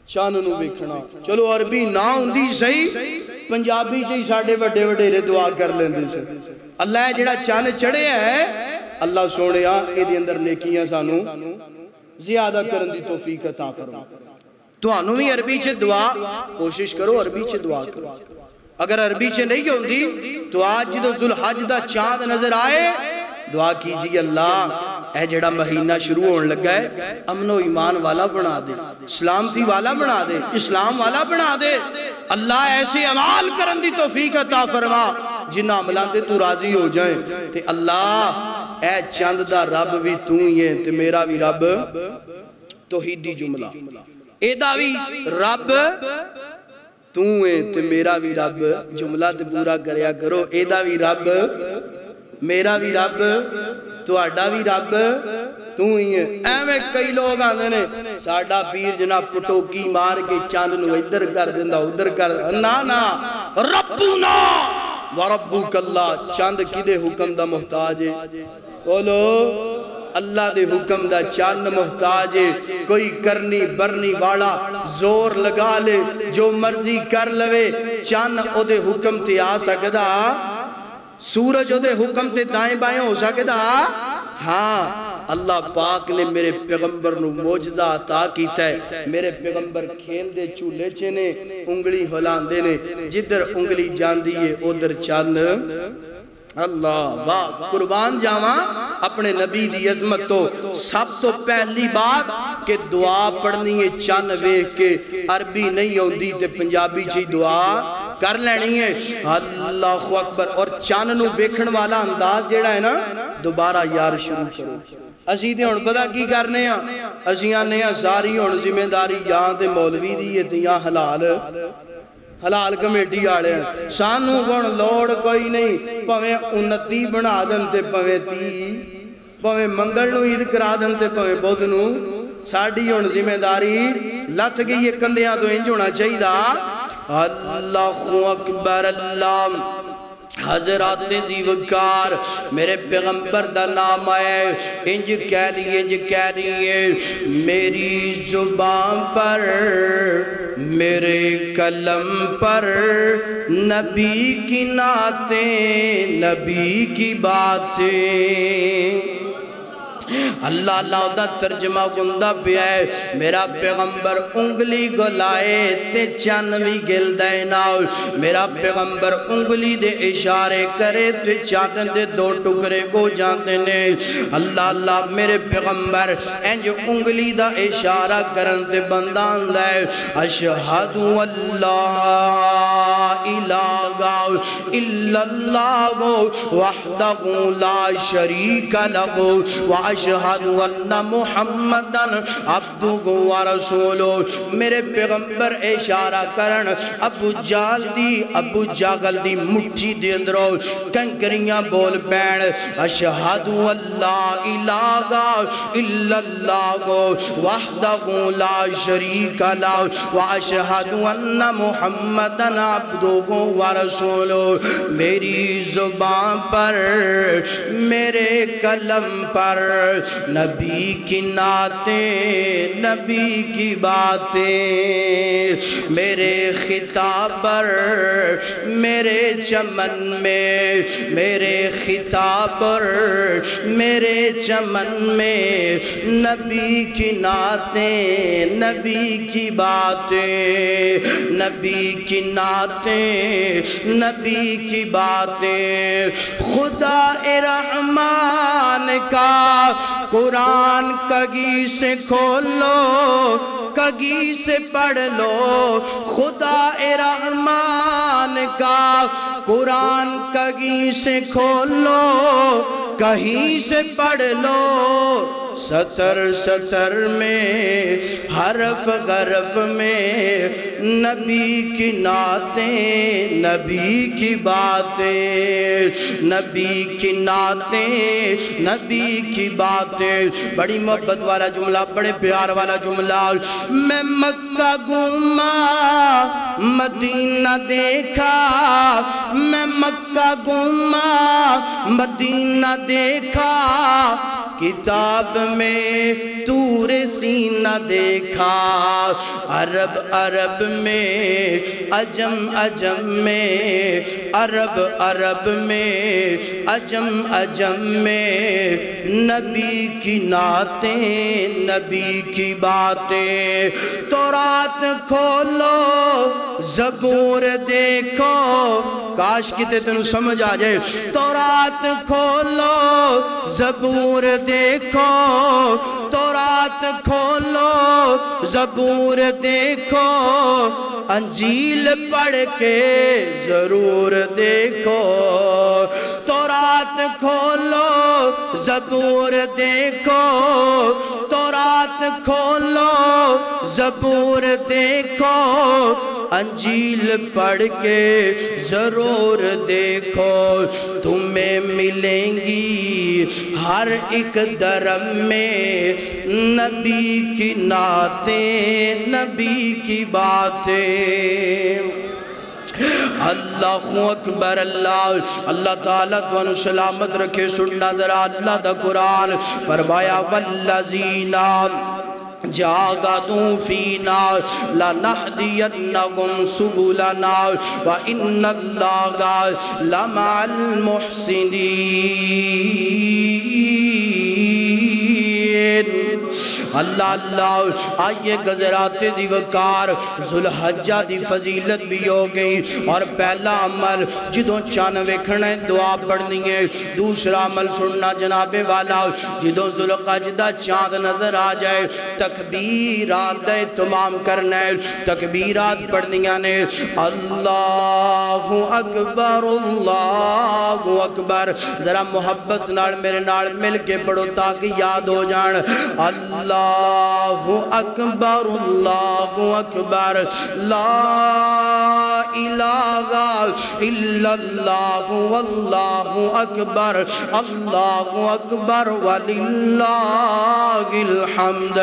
چاند نو ویکھنا چلو عربی نہ ہوندی صحیح پنجابی چ ہی ساڈے وڈے وڈیرے دعا کر لیندے سے اللہ جڑا چاند چڑھیا ہے اللہ سونیا اے دے اندر نیکیاں سانو زیادہ کرن دی توفیق عطا فرما تانوں بھی عربی چ دعا کوشش کرو عربی چ دعا کرو اگر عربی چ نہیں ہوندی تو آج جدو ذوالحج دا چاند نظر آئے دعا کیجئے اللہ اے جڑا مہینہ شروع ہونے لگا ہے امن و ایمان والا بنا دے سلامتی والا بنا دے اسلام والا بنا دے اللہ ایسے عمال کرن دی توفیق عطا فرما جنہ عملان تے تو راضی ہو جائیں تے اللہ اے چند دا رب بھی تو ہی ہے تے میرا بھی رب توحیدی جملہ اے دا بھی رب تو ہے تے میرا بھی رب جملہ تے پورا کریا کرو اے دا بھی رب میرا بھی رب تو آڈا بھی رب تو ہی ہے ایویں کئی لوگ آنے نے ساڑھا پیر جناب پٹوکی مار کے چاند نو ادھر کر دیندہ ادھر کر دیندہ نا ربنا وربک اللہ چاند کی دے حکم دا محتاج ہے بولو اللہ دے حکم دا چاند محتاج ہے کوئی کرنی برنی والا زور لگا لے جو مرضی کر لوے چاند او دے حکم تے آ سکدا سورج دے حکم تے دائیں بائیں ہو سکتا ہاں اللہ پاک نے میرے پیغمبر نو موجزہ عطا کیتا ہے میرے پیغمبر کھیل دے چولے چھنے انگلی ہلان دینے جدر انگلی جان دیئے ادھر چاند اللہ واہ قربان جاواں اپنے نبی دی عظمت تو سب تو پہلی بات کہ دعا پڑھنی ہے چاند ویکھ کے عربی نہیں ہوندی تے پنجابی چی دعا کر لینی ہے اللہ اکبر اور چاند نو ویکھن والا انداز جیڑا ہے نا دوبارہ یار شروع کرو اسی تے ہن پتہ کی کرنے ہاں اسی آنے ہاں ساری ہن ذمہ داری یہاں تے مولوی دی ہے تے یہاں حلال کمیٹی آڑے ہیں سانو گن لوڑ کوئی نہیں پویں 29 بنا دن تے پویں 30 پویں منگل نو عید کرا دن تے پویں بدھ نو ساڑی ہن ذمہ داری لت گئی یہ کندیاں تو انج ہونا چاہیے دا اللہ اکبر اللہ حضرات دی وقار میرے پیغمبر دا نام آئے انج کہہ رہی ہے میری زبان پر میرے قلم پر نبی کی نعتیں نبی کی باتیں اللہ اللہ دا ترجمہ گندہ پہ ہے میرا پیغمبر انگلی گلائے تے چانوی گل دے ناؤ میرا پیغمبر انگلی دے اشارے کرے تے چاند دے 2 ٹکرے کو جانتے نے اللہ اللہ میرے پیغمبر انج انگلی دا اشارہ کرن تے بندان دے اشہدو اللہ الہ إلا الله وحده لا شريك له وأشهد أن محمدا عبده ورسوله میرے پیغمبر اشارہ کرن ابو جاگل دی مٹھی دے اندرو کنکریاں بول پین اشہد اللہ الہ الا اللہ وحدہ لا شریک لہ واشہد ان محمد عبدہ ورسولہ میری زبان پر میرے قلم پر نبی کی نعتیں نبی کی باتیں میرے خطاب پر میرے چمن میں میرے خطاب پر میرے چمن میں نبی کی نعتیں نبی کی باتیں نبی کی نعتیں نبی کی باتیں خدا رحمان کا قرآن کگی سے کھولو کگی سے پڑھ لو خدا رحمان کا قرآن کگی سے کھولو کہیں سے پڑھ لو سطر سطر میں حرف غرف میں نبی کی نعتیں نبی کی باتیں نبی کی نعتیں نبی کی باتیں بڑی محبت والا جملہ بڑے پیار والا جملہ میں مکہ گھوما مدینہ دیکھا میں مکہ گھوما مدینہ دیکھا کتاب میں طور سینہ دیکھا عرب عرب میں عجم عجم میں عرب عرب میں عجم عجم میں نبی کی نعتیں نبی کی باتیں تورات کھولو زبور دیکھو کاش کتے تنو سمجھ آ جائے تورات کھولو زبور دیکھو تورات کھولو زبور دیکھو انجیل پڑھ کے ضرور دیکھو تورات کھولو زبور دیکھو تورات کھولو زبور دیکھو انجیل پڑھ کے ضرور دیکھو تمہیں ملیں گی ہر ایک درم میں نبی کی نعتیں نبی کی باتیں اللہ اکبر اللہ تعالیٰ تو سلامت رکھے سننا ذرا اللہ دا قرآن فرمایا والذین جاہدوا فینا لنہدینہم سبلنا وإن اللہ لمع المحسنین اللہ اللہ آئیے گزرات دی وقار ذوالحجہ دی فضیلت بھی ہو گئی اور پہلا عمل جدوں چاند ویکھنا ہے دعا پڑھنی ہے دوسرا عمل سننا جناب والا جدوں ذوالقعدہ چاند نظر آ جائے تکبیرات تمام کرنا ہے تکبیرات پڑھنیاں نے اللہ اکبر ذرا محبت نال میرے نال مل کے پڑھو تاکہ یاد ہو جان اللہ اکبر لا الہ الا اللہ واللہ اکبر وللہ الحمد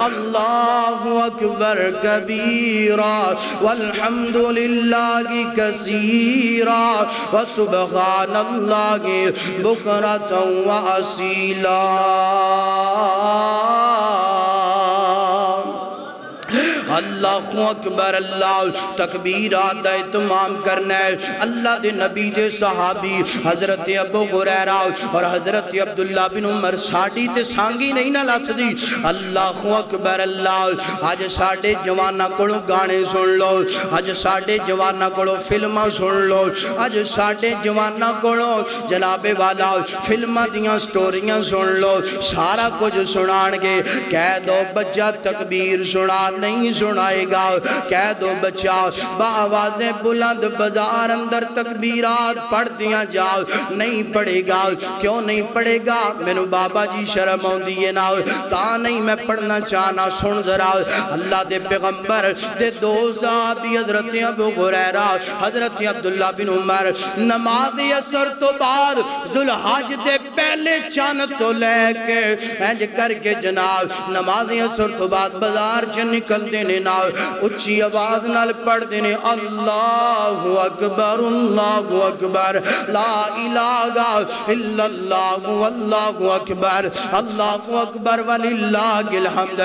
اللہ اکبر کبیرا والحمد للہ کثیرا وسبحان اللہ بکرۃ واسیلا اللہ اکبر اللہ تکبیرات اہتمام کرنا ہے اللہ دے نبی دے صحابی حضرت ابو ہریرہ اور حضرت عبداللہ بن عمر ساڑی تے سانگی نہیں نہ لاتھ دی اللہ اکبر اللہ آج ساڑے جوانہ کڑو گانے سن لو آج ساڑے جوانہ کڑو فلمہ سن لو آج ساڑے جوانہ کڑو جناب والا فلمہ دیاں سٹوریاں سن لو سارا کچھ سنان گے کہہ دو بچہ تکبیر سنا نہیں سنا سنائے گا کہہ دو بچہ بآوازیں بلند بازار اندر تکبیرات پڑھ دیا جاؤ نہیں پڑھے گا کیوں نہیں پڑھے گا مینوں بابا جی شرم آندی ہے نا تا نہیں میں پڑھنا چاہنا سن ذرا اللہ دے پیغمبر دے دو صحابی حضرت ابو ہریرہ حضرت عبداللہ بن عمر نماز عصر تو بعد ذوالحج دے پہلے چاند تو لے کے انج کر کے جناب نماز عصر تو بعد بازار چ نکل دینے نا اچھی آواز نال پڑھ دینے اللہ اکبر لا الہ الا اللہ واللہ اکبر اللہ اکبر وللہ الحمد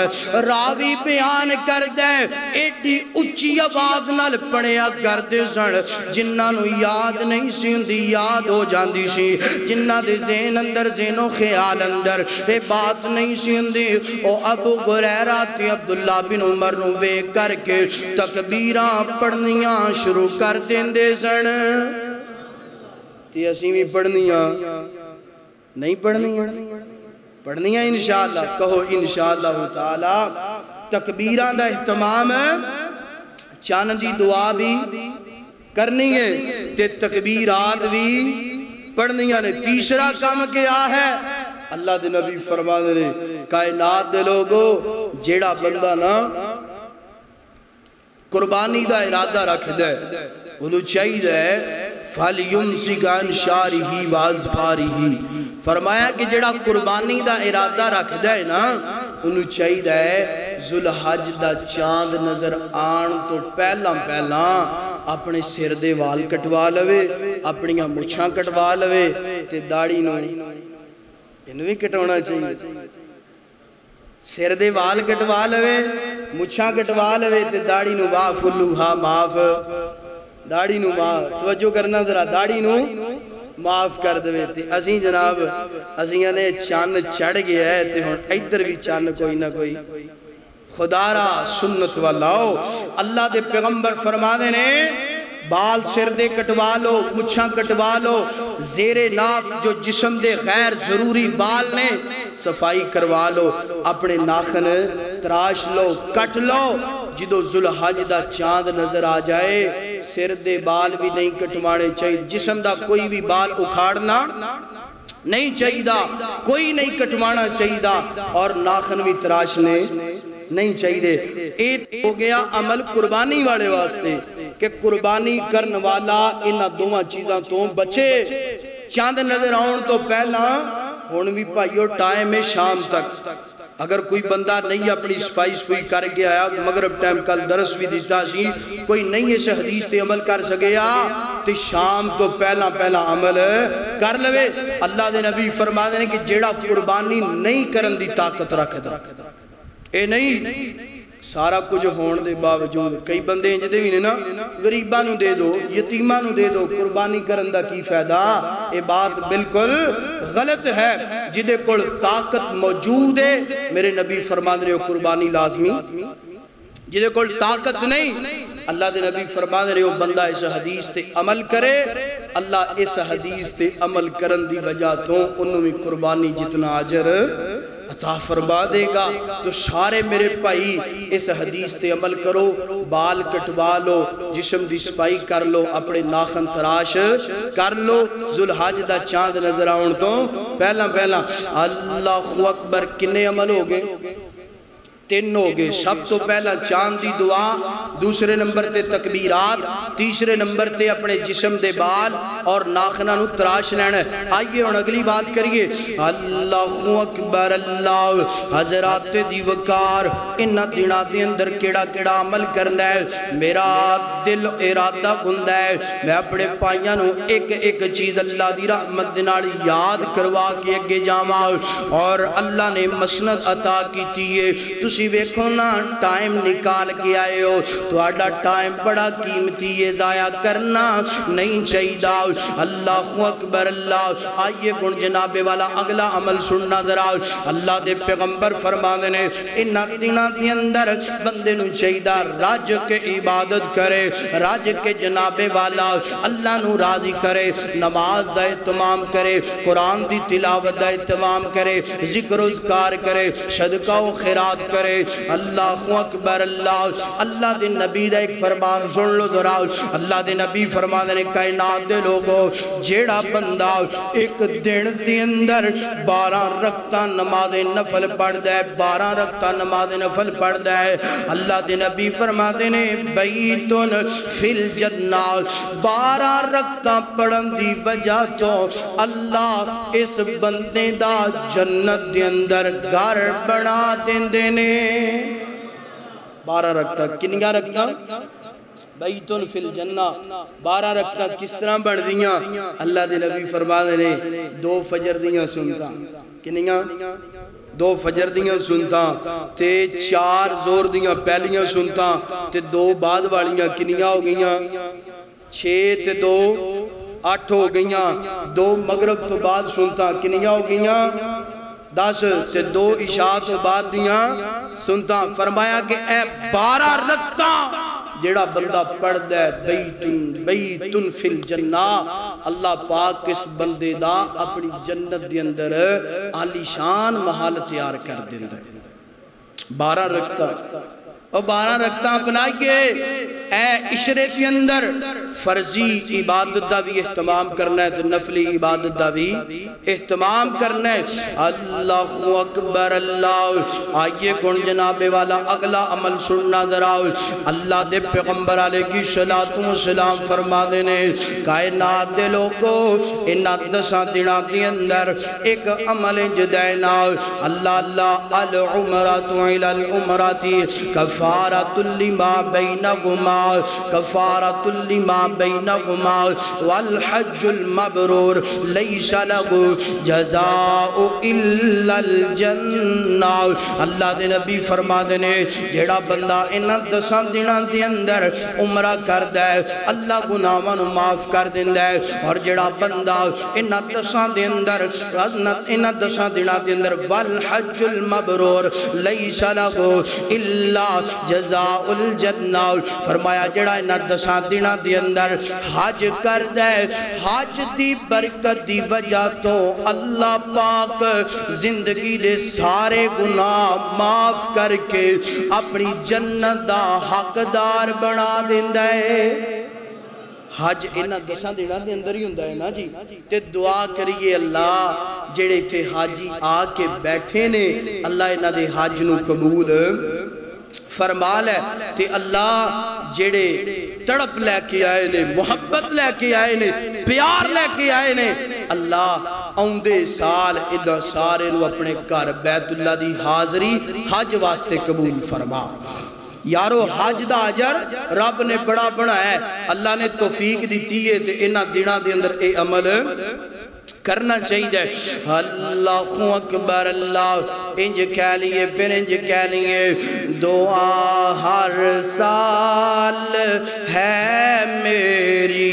راوی بیان کر دے ایڈی اچھی آواز نال پڑھیا کر دے سن جنہاں نو یاد نہیں سی ہوندی یاد ہو جاندی سی جنہاں دے ذہن اندر ذہن و خیال اندر اے بات نہیں سی ہوندی او ابو ہریرہ تے عبداللہ بن عمر نو ویکھ کر کے تکبیراں پڑھنیاں شروع کر دیندے سن تے اسی بھی پڑھنیاں نہیں پڑھنیاں انشاءاللہ کہو انشاءاللہ تعالی تکبیراں دا اہتمام چاند دی دعا بھی کرنی ہے تے تکبیرات بھی پڑھنیاں نے تیسرا کام کیا ہے اللہ دے نبی فرمانے نے کائنات دے لوگو جیڑا بندہ نا قربانی دا ارادہ رکھ دے انہوں چاہید ہے فَلْيُمْسِكَ عَنْ شَارِهِ وَأَظْفَارِهِ فرمایا کہ جڑا قربانی دا ارادہ رکھ دے نا انہوں چاہید ہے ذوالحج دا چاند نظر آن تو پہلا اپنے سر دے وال کٹوا لوے اپنی مچھاں کٹوا لوے تے داڑھی نو انہوں بھی کٹونا چاہیے سر دے وال کٹوا لوے مچھاں کٹوا لوے تے داڑھی نو واف اللوہا معاف داڑھی نو معاف توجہ کرنا ذرا داڑھی نو معاف کر دوے تے اسیں جناب اسیں نے چاند چڑھ گیا ہے تے ہن ادھر بھی چاند کوئی نہ کوئی خدا را سنت والاو اللہ دے پیغمبر فرما دے نے بال سر دے کٹوا لو مچھاں کٹوا لو زیر ناف جو جسم دے غیر ضروری بال نے صفائی کروا لو اپنے ناخن تراش لو کٹ لو جدو ذوالحج دا چاند نظر آ جائے سر دے بال بھی نہیں کٹوانے چاہیے جسم دا کوئی بھی بال اکھاڑنا نہیں چاہیے کوئی نہیں کٹوانا چاہیے اور ناخن بھی تراشنے نہیں چاہیے ایک ہو گیا عمل قربانی والے واسطے کہ قربانی کرن والا انہا دوہاں چیزاں تو بچے چاند نظر آؤن تو پہلا ہون بھی پائیو ٹائم شام تک اگر کوئی بندہ نہیں اپنی صفائی کر گیا ہے مغرب ٹائم کل درس بھی دیتا سی کوئی نہیں اسے حدیث تے عمل کر سکیا تو شام تو پہلا عمل کر لوے اللہ دے نبی فرما دینے کہ جیڑا قربانی نہیں کرن دی طاقت رکھ دا اے نہیں سارا کچھ ہون دے باوجود کئی بندے انجدے بھی نا غریبانو دے دو یتیمانو دے دو قربانی کرن دا کی فائدہ اے بات بالکل غلط ہے جدے کل طاقت موجود ہے میرے نبی فرما دے رہے قربانی لازمی جدے کل طاقت نہیں اللہ دے نبی فرما دے رہے بندہ اس حدیث تے عمل کرے اللہ اس حدیث تے عمل کرن دی وجہ تو انہوں میں قربانی جتنا عجر عطا فرما دے گا تو سارے میرے بھائی اس حدیث تے عمل کرو بال کٹوا لو جسم دی صفائی کر لو اپنے ناخن تراش کر لو ذوالحج دا چاند نظر آؤن تو پہلا اللہ اکبر کنے عمل ہو گئے تین ہو گئے سب تو پہلا چاند دی دعا دوسرے نمبر تے تکبیرات تیسرے نمبر تے اپنے جسم دے بال اور ناخنہ نو تراش لینا آئیے اور اگلی بات کریے اللہ اکبر اللہ حضرات دی وقار انہا دنہ دے اندر کیڑا عمل کرنا ہے میرا دل ارادہ بندہ ہے میں اپنے پائیاں نو ایک چیز اللہ دی رحمت دناڑی یاد کروا کے اگے جاما اور اللہ نے مسند عطا کی تیئے تسی ویکھو نا ٹائم نکال کے آئے ہو تو آڈا ٹائم بڑا قیمتی ہے ضائع کرنا نہیں چاہیے اللہ اکبر اللہ آئیے کن جناب والا اگلا عمل سننا ذرا اللہ دے پیغمبر فرما دینے انہا دنہ دی اندر بندے نو چاہیے راج کے عبادت کرے راج کے جناب والا اللہ نو راضی کرے نماز دا اہتمام کرے قرآن دی تلاوت دا اہتمام کرے ذکر و اذکار کرے صدقہ و خیرات کرے ہے اللہ اکبر اللہ دے نبی دا ایک فرمان سن لو ذرا اللہ دے نبی فرما دے کائنات دے لوگو جیڑا بندہ ایک دن دے اندر 12 رکعتاں نماز نفل پڑھ دے 12 رکعتاں نماز نفل پڑھ دے اللہ دے نبی فرما دے نے بیتن فی الجنہ 12 رکعتاں پڑھن دی وجہ تو اللہ اس بندے دا جنت دے اندر گھر بنا دیندے نے 12 رکعتاں کنیاں رکعتاں بیتن فی الجنہ 12 رکعتاں کس طرح بن دیاں اللہ دے نبی فرما دے نے 2 فجر دیاں سنتاں کنیاں 2 فجر دیاں سنتاں تے 4 زور دیاں پہلیاں سنتاں تے 2 بعد والیاں کنیاں ہو گئیاں 6 تے 2 8 ہو گئیاں 2 مغرب تو بعد سنتاں کنیاں ہو گئیاں 10 تے 2 عشاء تو بعد دیاں سنتاں فرمایا کہ اے 12 رکعتاں جیڑا بندہ پڑھ دے بیتن فی الجنہ اللہ پاک اس بندے دا اپنی جنت دے اندر عالی شان محل تیار کر دیندے 12 رکعتاں اور 12 رکعتاں اپنائیے اے عشرے کے اندر فرضی عبادت دا بھی اہتمام کرنا ہے تو نفلی عبادت دا بھی اہتمام کرنا ہے اللہ اکبر اللہ آئیے کون جناب والا اگلا عمل سننا دراؤ اللہ دے پیغمبر علیہ کی صلاۃ و سلام فرما دینے کائنات دے لوگو انہا 10 دنوں کے اندر ایک عمل جدائنا اللہ العمرات الى العمرات کفارت لما بینہما کفارت لما بینہما والحج المبرور لیس لہو جزاء الا الجنہ اللہ دے نبی فرما دینے جیڑا بندہ انہاں 10 دنوں دے اندر عمرہ کر دے اللہ گناہاں نو معاف کر دیندا ہے اور جیڑا بندہ انہاں 10 دے اندر انہاں 10 دنوں دے اندر والحج المبرور لیس لہو الا جزاء الجنہ فرمایا جڑا انہاں 10 دنوں دے اندر حج کر دے حج دی برکت دی وجہ تو اللہ پاک زندگی دے سارے گناہ معاف کر کے اپنی جنت دا حقدار بنا دیندا ہے حج انہاں 10 دنوں دے اندر ہی ہوندا ہے نا جی تے دعا کریے اللہ جڑے تے حاجی آ کے بیٹھے نے اللہ انہاں دے حج نو قبول فرما لے تے اللہ جڑے تڑپ لے کے آئے نے محبت لے کے آئے نے پیار لے کے آئے نے اللہ اوندے سال ادھا سارے نو اپنے گھر بیت اللہ دی حاضری حج واسطے قبول فرما یارو حج دا اجر رب نے بڑا بڑا ہے اللہ نے توفیق دیتی ہے تے انہاں دنوں دے اندر اے عمل کرنا چاہیے اللہ اکبر اللہ انج کہہ لیے پھر انج کہہ لیے دعا ہر سال ہے میری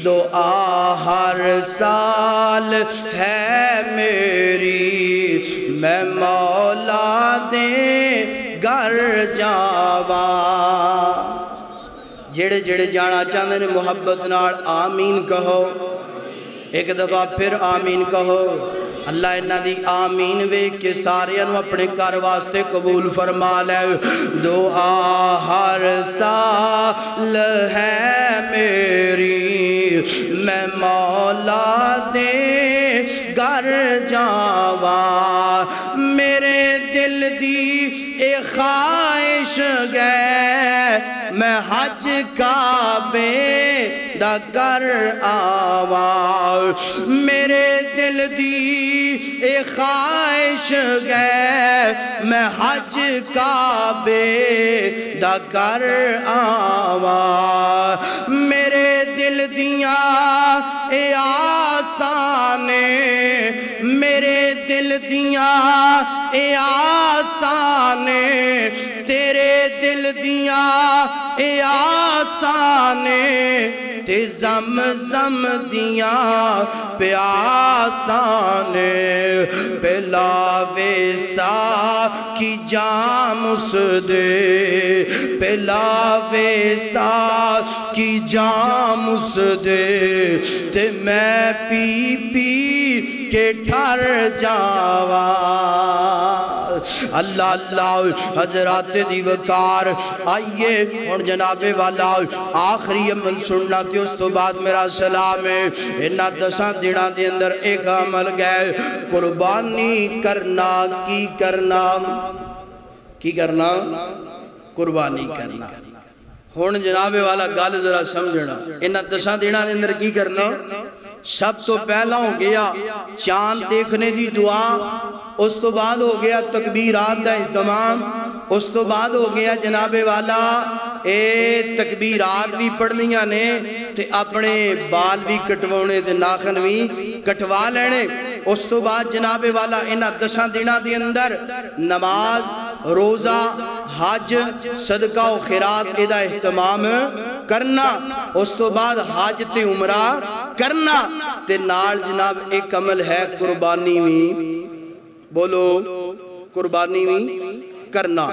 دعا ہر سال ہے میری میں مولا دے گھر جاوا جڑے جڑے جانا چاہتے ہیں محبت نال آمین کہو ایک دفعہ پھر آمین کہو اللہ انہاں دی آمین وے کے سارے انہوں اپنے کار واسطے قبول فرما لے دعا ہر سال ہے میری میں مولا دے گھر جاوا میرے دل دی اے خواہش گئے میں حج کعبے دا کر آوا میرے دل دی اے خواہش گئے میں حج کعبے دا کر آوا میرے دل دیاں اے آسانے میرے دل دیاں اے آسانے تیرے دل دیاں اے آسانے تے زمزم دیاں پیاسانے پلاوے سا کی جام اس دے پلاوے سا کی جام اس دے تے میں پی پی کے ٹھر جاوا اللہ اللہ حضرات دی وقار آئیے اور جناب والا آخری عمل سننا تے اس تو بعد میرا سلام ہے انہا 10 دنوں دے اندر ایک عمل گئے قربانی کرنا کی کرنا قربانی کرنا ہون جناب والا گال ذرا سمجھنا انہا 10 دنوں دے اندر کی کرنا سب تو پہلا ہو گیا چاند دیکھنے دی دعا اس تو بعد ہو گیا تکبیرات دا اہتمام اس تو بعد ہو گیا جناب والا تکبیرات بھی پڑھنیاں نے تے اپنے بال بھی کٹوانے تے ناخن بھی کٹوا لینے اس تو بعد جناب والا انہا 10 دنوں دے اندر نماز روزہ حج صدقہ و خیرات دا اہتمام کرنا اس تو بعد حج تے عمرہ کرنا تے نال جناب ایک عمل ہے قربانی بھی بولو قربانی بھی کرنا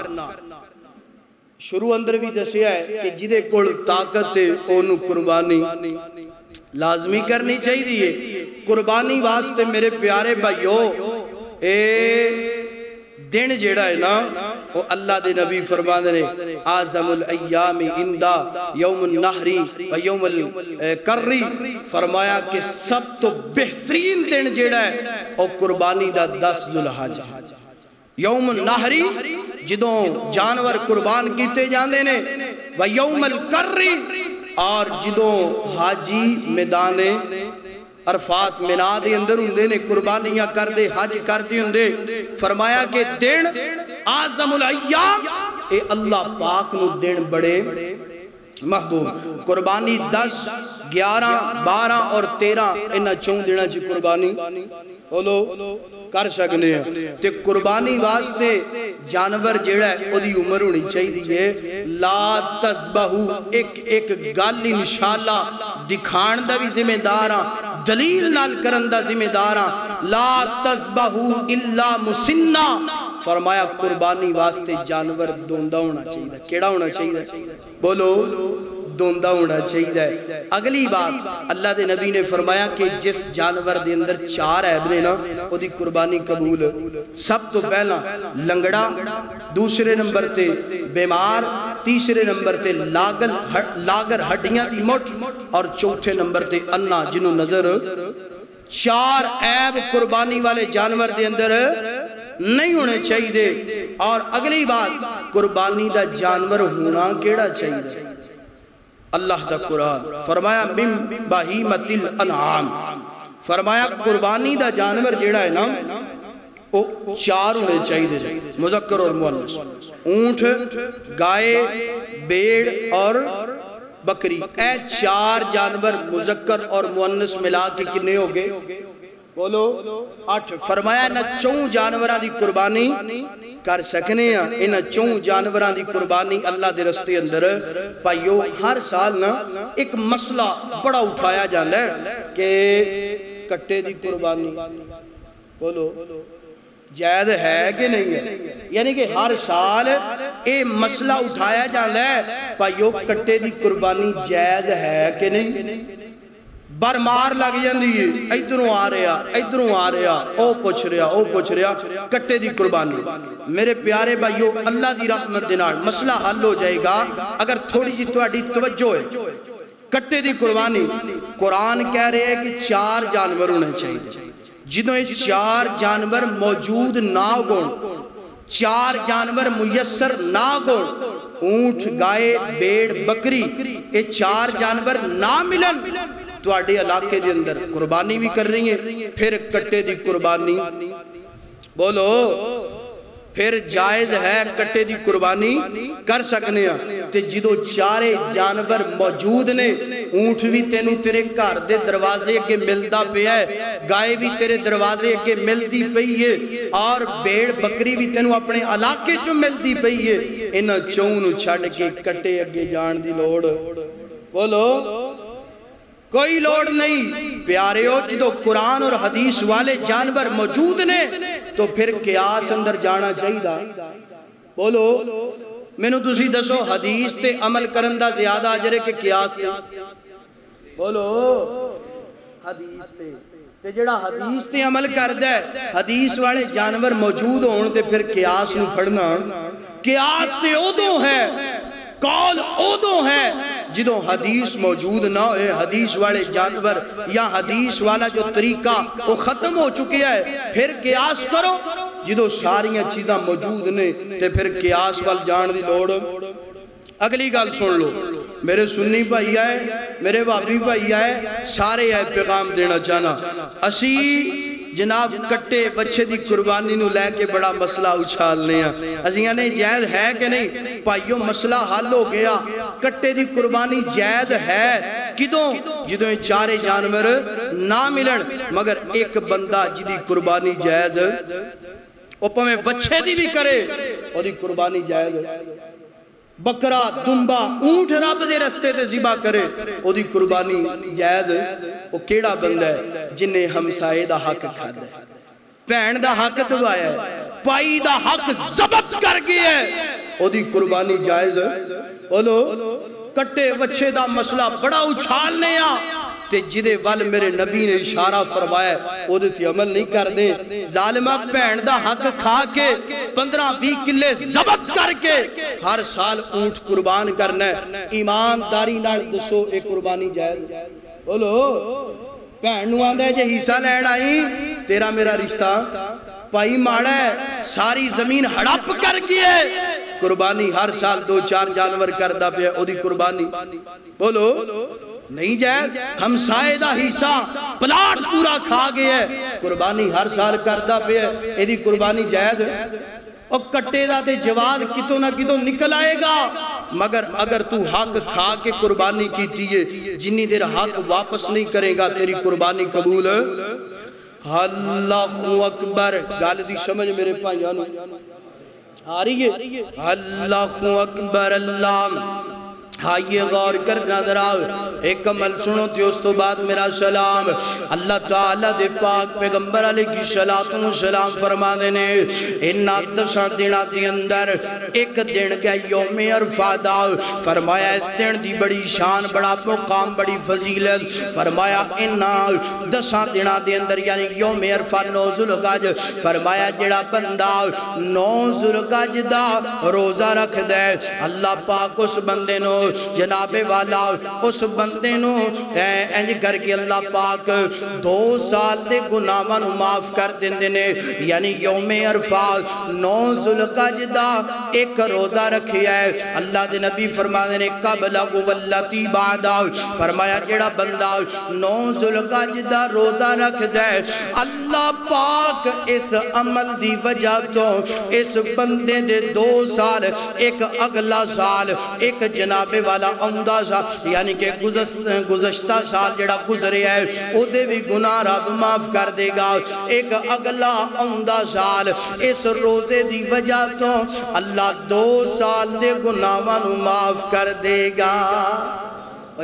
شروع اندر بھی دسیا ہے کہ جدے کول طاقت ہے اونوں قربانی لازمی کرنی چاہیے قربانی واسطے میرے پیارے بھائیو دن جیڑا ہے نا وہ اللہ دے نبی فرمان دے آزم الایام اندہ یوم النحری و یوم القری فرمایا کہ سب تو بہترین دن جیڑا ہے وہ قربانی دا 10 ذوالحج یوم النحری جدوں جانور قربان کیتے جاندے نے و یوم القری اور جدوں حاجی میدان عرفات منا دے اندر ہوندے نے قربانیاں کر دے حج کر دے ہوندے فرمایا کہ دن اعظم الایام اے اللہ پاک نو دن بڑے محبوب قربانی 10 11 12 اور 13 انہاں چون دینا چی قربانی بولو کر سکنے ہیں تے قربانی واسطے جانور جیڑا ہے او دی عمر ہونی چاہیے لا تذبحو ایک گل انشاءاللہ دکھان دا بھی ذمہ داراں دلیل نال کرن دا ذمہ داراں لا تذبحو الا مسنہ فرمایا قربانی واسطے جانور دوندہ ہونا چاہیے کیڑا ہونا چاہیے بولو دوندہ ہونا چاہیے اگلی بات اللہ دے نبی نے فرمایا کہ جس جانور دے اندر 4 عیب نے نا وہ دی قربانی قبول سب تو پہلا لنگڑا دوسرے نمبر تے بیمار تیسرے نمبر تے لاگر ہڈیاں دی موٹ اور چوتھے نمبر تے انا جنہوں نظر 4 عیب قربانی والے جانور دے اندر نہیں ہونے چاہیے اور اگلی بات قربانی دا جانور ہونا کیڑا چاہیے اللہ دا قرآن فرمایا من بہیمت الانعام فرمایا قربانی دا جانور جیڑا ہے نا وہ 4 ہونے چاہیے مذکر اور مؤنث اونٹ گائے بیڑ اور بکری اے 4 جانور مذکر اور مؤنث ملا کے کتنے ہو گئے بولو 8 فرمایا نہ 4 جانوراں دی قربانی کر سکنے ہیں انہاں 4 جانوراں دی قربانی اللہ دے رستے اندر پائیو ہر سال نا ایک مسئلہ بڑا اٹھایا جاندہ ہے کہ کٹے دی قربانی بولو جائز ہے کہ نہیں ہے یعنی کہ ہر سال ایک مسئلہ اٹھایا جاندہ ہے پائیو کٹے دی قربانی جائز ہے کہ نہیں برمار لگ جاندی ہے ادھروں آ رہا او پوچھ رہا کٹے دی قربانی میرے پیارے بھائیو اللہ دی رحمت دینار مسئلہ حل ہو جائے گا اگر تھوڑی جی تواڈی توجہ ہے کٹے دی قربانی قرآن کہہ رہے ہیں کہ 4 جانور ہونے چاہیے جدوں 4 جانور موجود نہ ہو 4 جانور میسر نہ ہو اونٹ گائے بیڑ بکری یہ 4 جانور نہ ملن تو آڑے علاقے دے اندر قربانی بھی کر رہی ہیں پھر کٹے دی قربانی بولو پھر جائز ہے کٹے دی قربانی کر سکنے ہیں تے جدو 4 جانور موجود نے اونٹ بھی تینوں تیرے گھر دے دروازے کے ملتا پہ ہے گائے بھی تیرے دروازے کے ملتی پئی ہے اور بیڑ بکری بھی تینوں اپنے علاقے چو ملتی پئی ہے انہاں چونوں چھڑ کے کٹے اگے جان دی لوڑ بولو کوئی لوڑ نہیں پیارے ہو جدو قرآن اور حدیث والے جانور موجود نے تو پھر قیاس اندر جانا چاہیے بولو مینوں تسی دسو حدیث تے عمل کرن دا زیادہ اجر ہے کہ قیاس تے؟ بولو حدیث تے جڑا حدیث تے عمل کردا ہے حدیث والے جانور موجود ہون تے پھر قیاس نو پڑھنا قیاس تے اودوں ہے قول اودوں ہے جدوں حدیث موجود نہ ہوئے حدیث والے جانور یا حدیث والا جو طریقہ وہ ختم ہو چکے ہے پھر قیاس کرو جدوں ساریاں چیزاں موجود نے تے پھر قیاس وال جان دی لوڑ اگلی گل سن لو میرے سنی بھائی آئے میرے بابی بھائی آئے سارے آئے پیغام دینا چاہنا اسی جناب کٹے بچے دی قربانی نو لے کے بڑا مسئلہ اچھالنے ہیں ازیاں نے جائز ہے کہ نہیں پائیو مسئلہ حل ہو گیا کٹے دی قربانی جائز ہے کدوں جدوں چارے جانور نہ ملن مگر ایک بندہ جدی قربانی جائز اوپا میں بچے دی بھی کرے اور دی قربانی جائز بکرا دنبا اونٹ رب دے رستے تے ذبح کرے او دی قربانی جائز او کیڑا بندہ ہے جنہیں ہمسائے دا حق کھادا ہے بہن دا حق دبایا ہے پائی دا حق ضبط کر گیا ہے او دی قربانی جائز بولو کٹے وچھے دا مسئلہ بڑا اچھالنے آ تے جدے وال میرے نبی نے اشارہ فرمایا او دے تی عمل نہیں کر دیں ظالمہ بہن دا حق کھا کے 15-20 کلے ضبط کر کے ہر سال اونٹ قربان کرنا ہے ایمانداری نال دسو ایک قربانی جائز بولو بہن نو آندہ ہے جے حصہ لین آئی تیرا میرا رشتہ پائی ماڑا ہے ساری زمین ہڑپ کر گئے قربانی ہر سال 2-4 جانور کردہ پہ او دی قربانی بولو نہیں جائز ہمسائے دا حصہ پلاٹ پورا کھا گیا ہے قربانی ہر سال کردہ پہ ہے ایدی قربانی جائز اور کٹے دا تے جواد کتوں نہ کتوں نکل آئے گا مگر اگر تو حق کھا کے قربانی کی دیئے جنی دیر حق واپس نہیں کرے گا تیری قربانی قبول ہے اللہ اکبر گال دی سمجھ میرے پائیانو آ رہی ہے اللہ اکبر اللہ آئیے غور کرنا درہ ایک عمل سنو تھی اس تو بعد میرا سلام اللہ تعالیٰ دے پاک پیغمبر علیہ کی صلاۃ و سلام فرما دینے انہا 10 دنہ دی اندر ایک دن کے یوم عرفہ دا فرمایا اس دن دی بڑی شان بڑا مقام بڑی فضیلت فرمایا انہا 10 دنہ دی اندر یعنی یوم عرفہ 9 ذوالحج فرمایا جڑا بندہ 9 ذوالحج دا روزہ رکھ دے اللہ پاک اس بندے نو جناب والا اس بندے نو انج کر کے اللہ پاک 2 سال دے گناہاں نو معاف کر دیندے نے یعنی یوم عرفہ 9 ذوالحج دا ایک روزہ رکھیا ہے اللہ دے نبی فرماتے نے قبل واللتی بعد فرمایا جڑا بندہ 9 ذوالحج دا روزہ رکھ دے اللہ پاک اس عمل دی وجہ تو اس بندے دے 2 سال ایک اگلا سال ایک جناب والا عمدہ سا یعنی کہ گزشتہ سال جڑا گزرے ہے او دے بھی گناہ رب معاف کر دے گا ایک اگلا عمدہ سال اس روزے دی وجہ تو اللہ 2 سال دے گناہاں نو معاف کر دے گا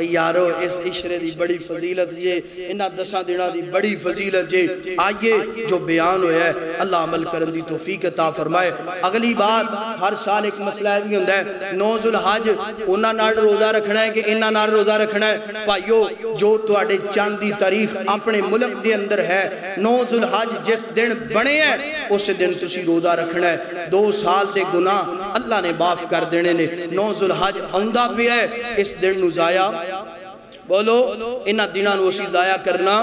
یارو اس عشرے دی بڑی فضیلت یہ انہا 10 دنہ دی بڑی فضیلت یہ آئیے جو بیان ہوئے ہے اللہ عمل کرن دی توفیق عطا فرمائے اگلی بات ہر سال ایک مسئلہ ہے بھی ہوندہ ہے 9 ذوالحج انہا نال روزہ رکھنا ہے کہ انہا نال روزہ رکھنا ہے بھائیو جو تواڈے چاندی تاریخ اپنے ملک دے اندر ہے 9 ذوالحج جس دن بنے ہیں اس دن تسی روزہ رکھنا ہے 2 سال دے گناہ اللہ نے معاف کر دینے نے 9 ذوالحج آندہ پہ ہے اس دن نو ضائع بولو انہا دنہ نو اسی ضائع کرنا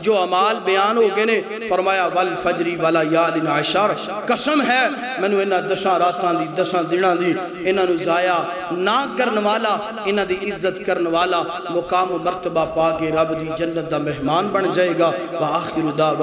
جو عمال بیان ہو گئے نے فرمایا والفجری والا یالن عشر قسم ہے میں نے انہا 10 راتاں دی 10 دنہ دی انہا نو ضائع نہ کرن والا انہا دی عزت کرن والا مقام و مرتبہ پا کے رب دی جنت دا مہمان بن جائے گا وآخر دعوہ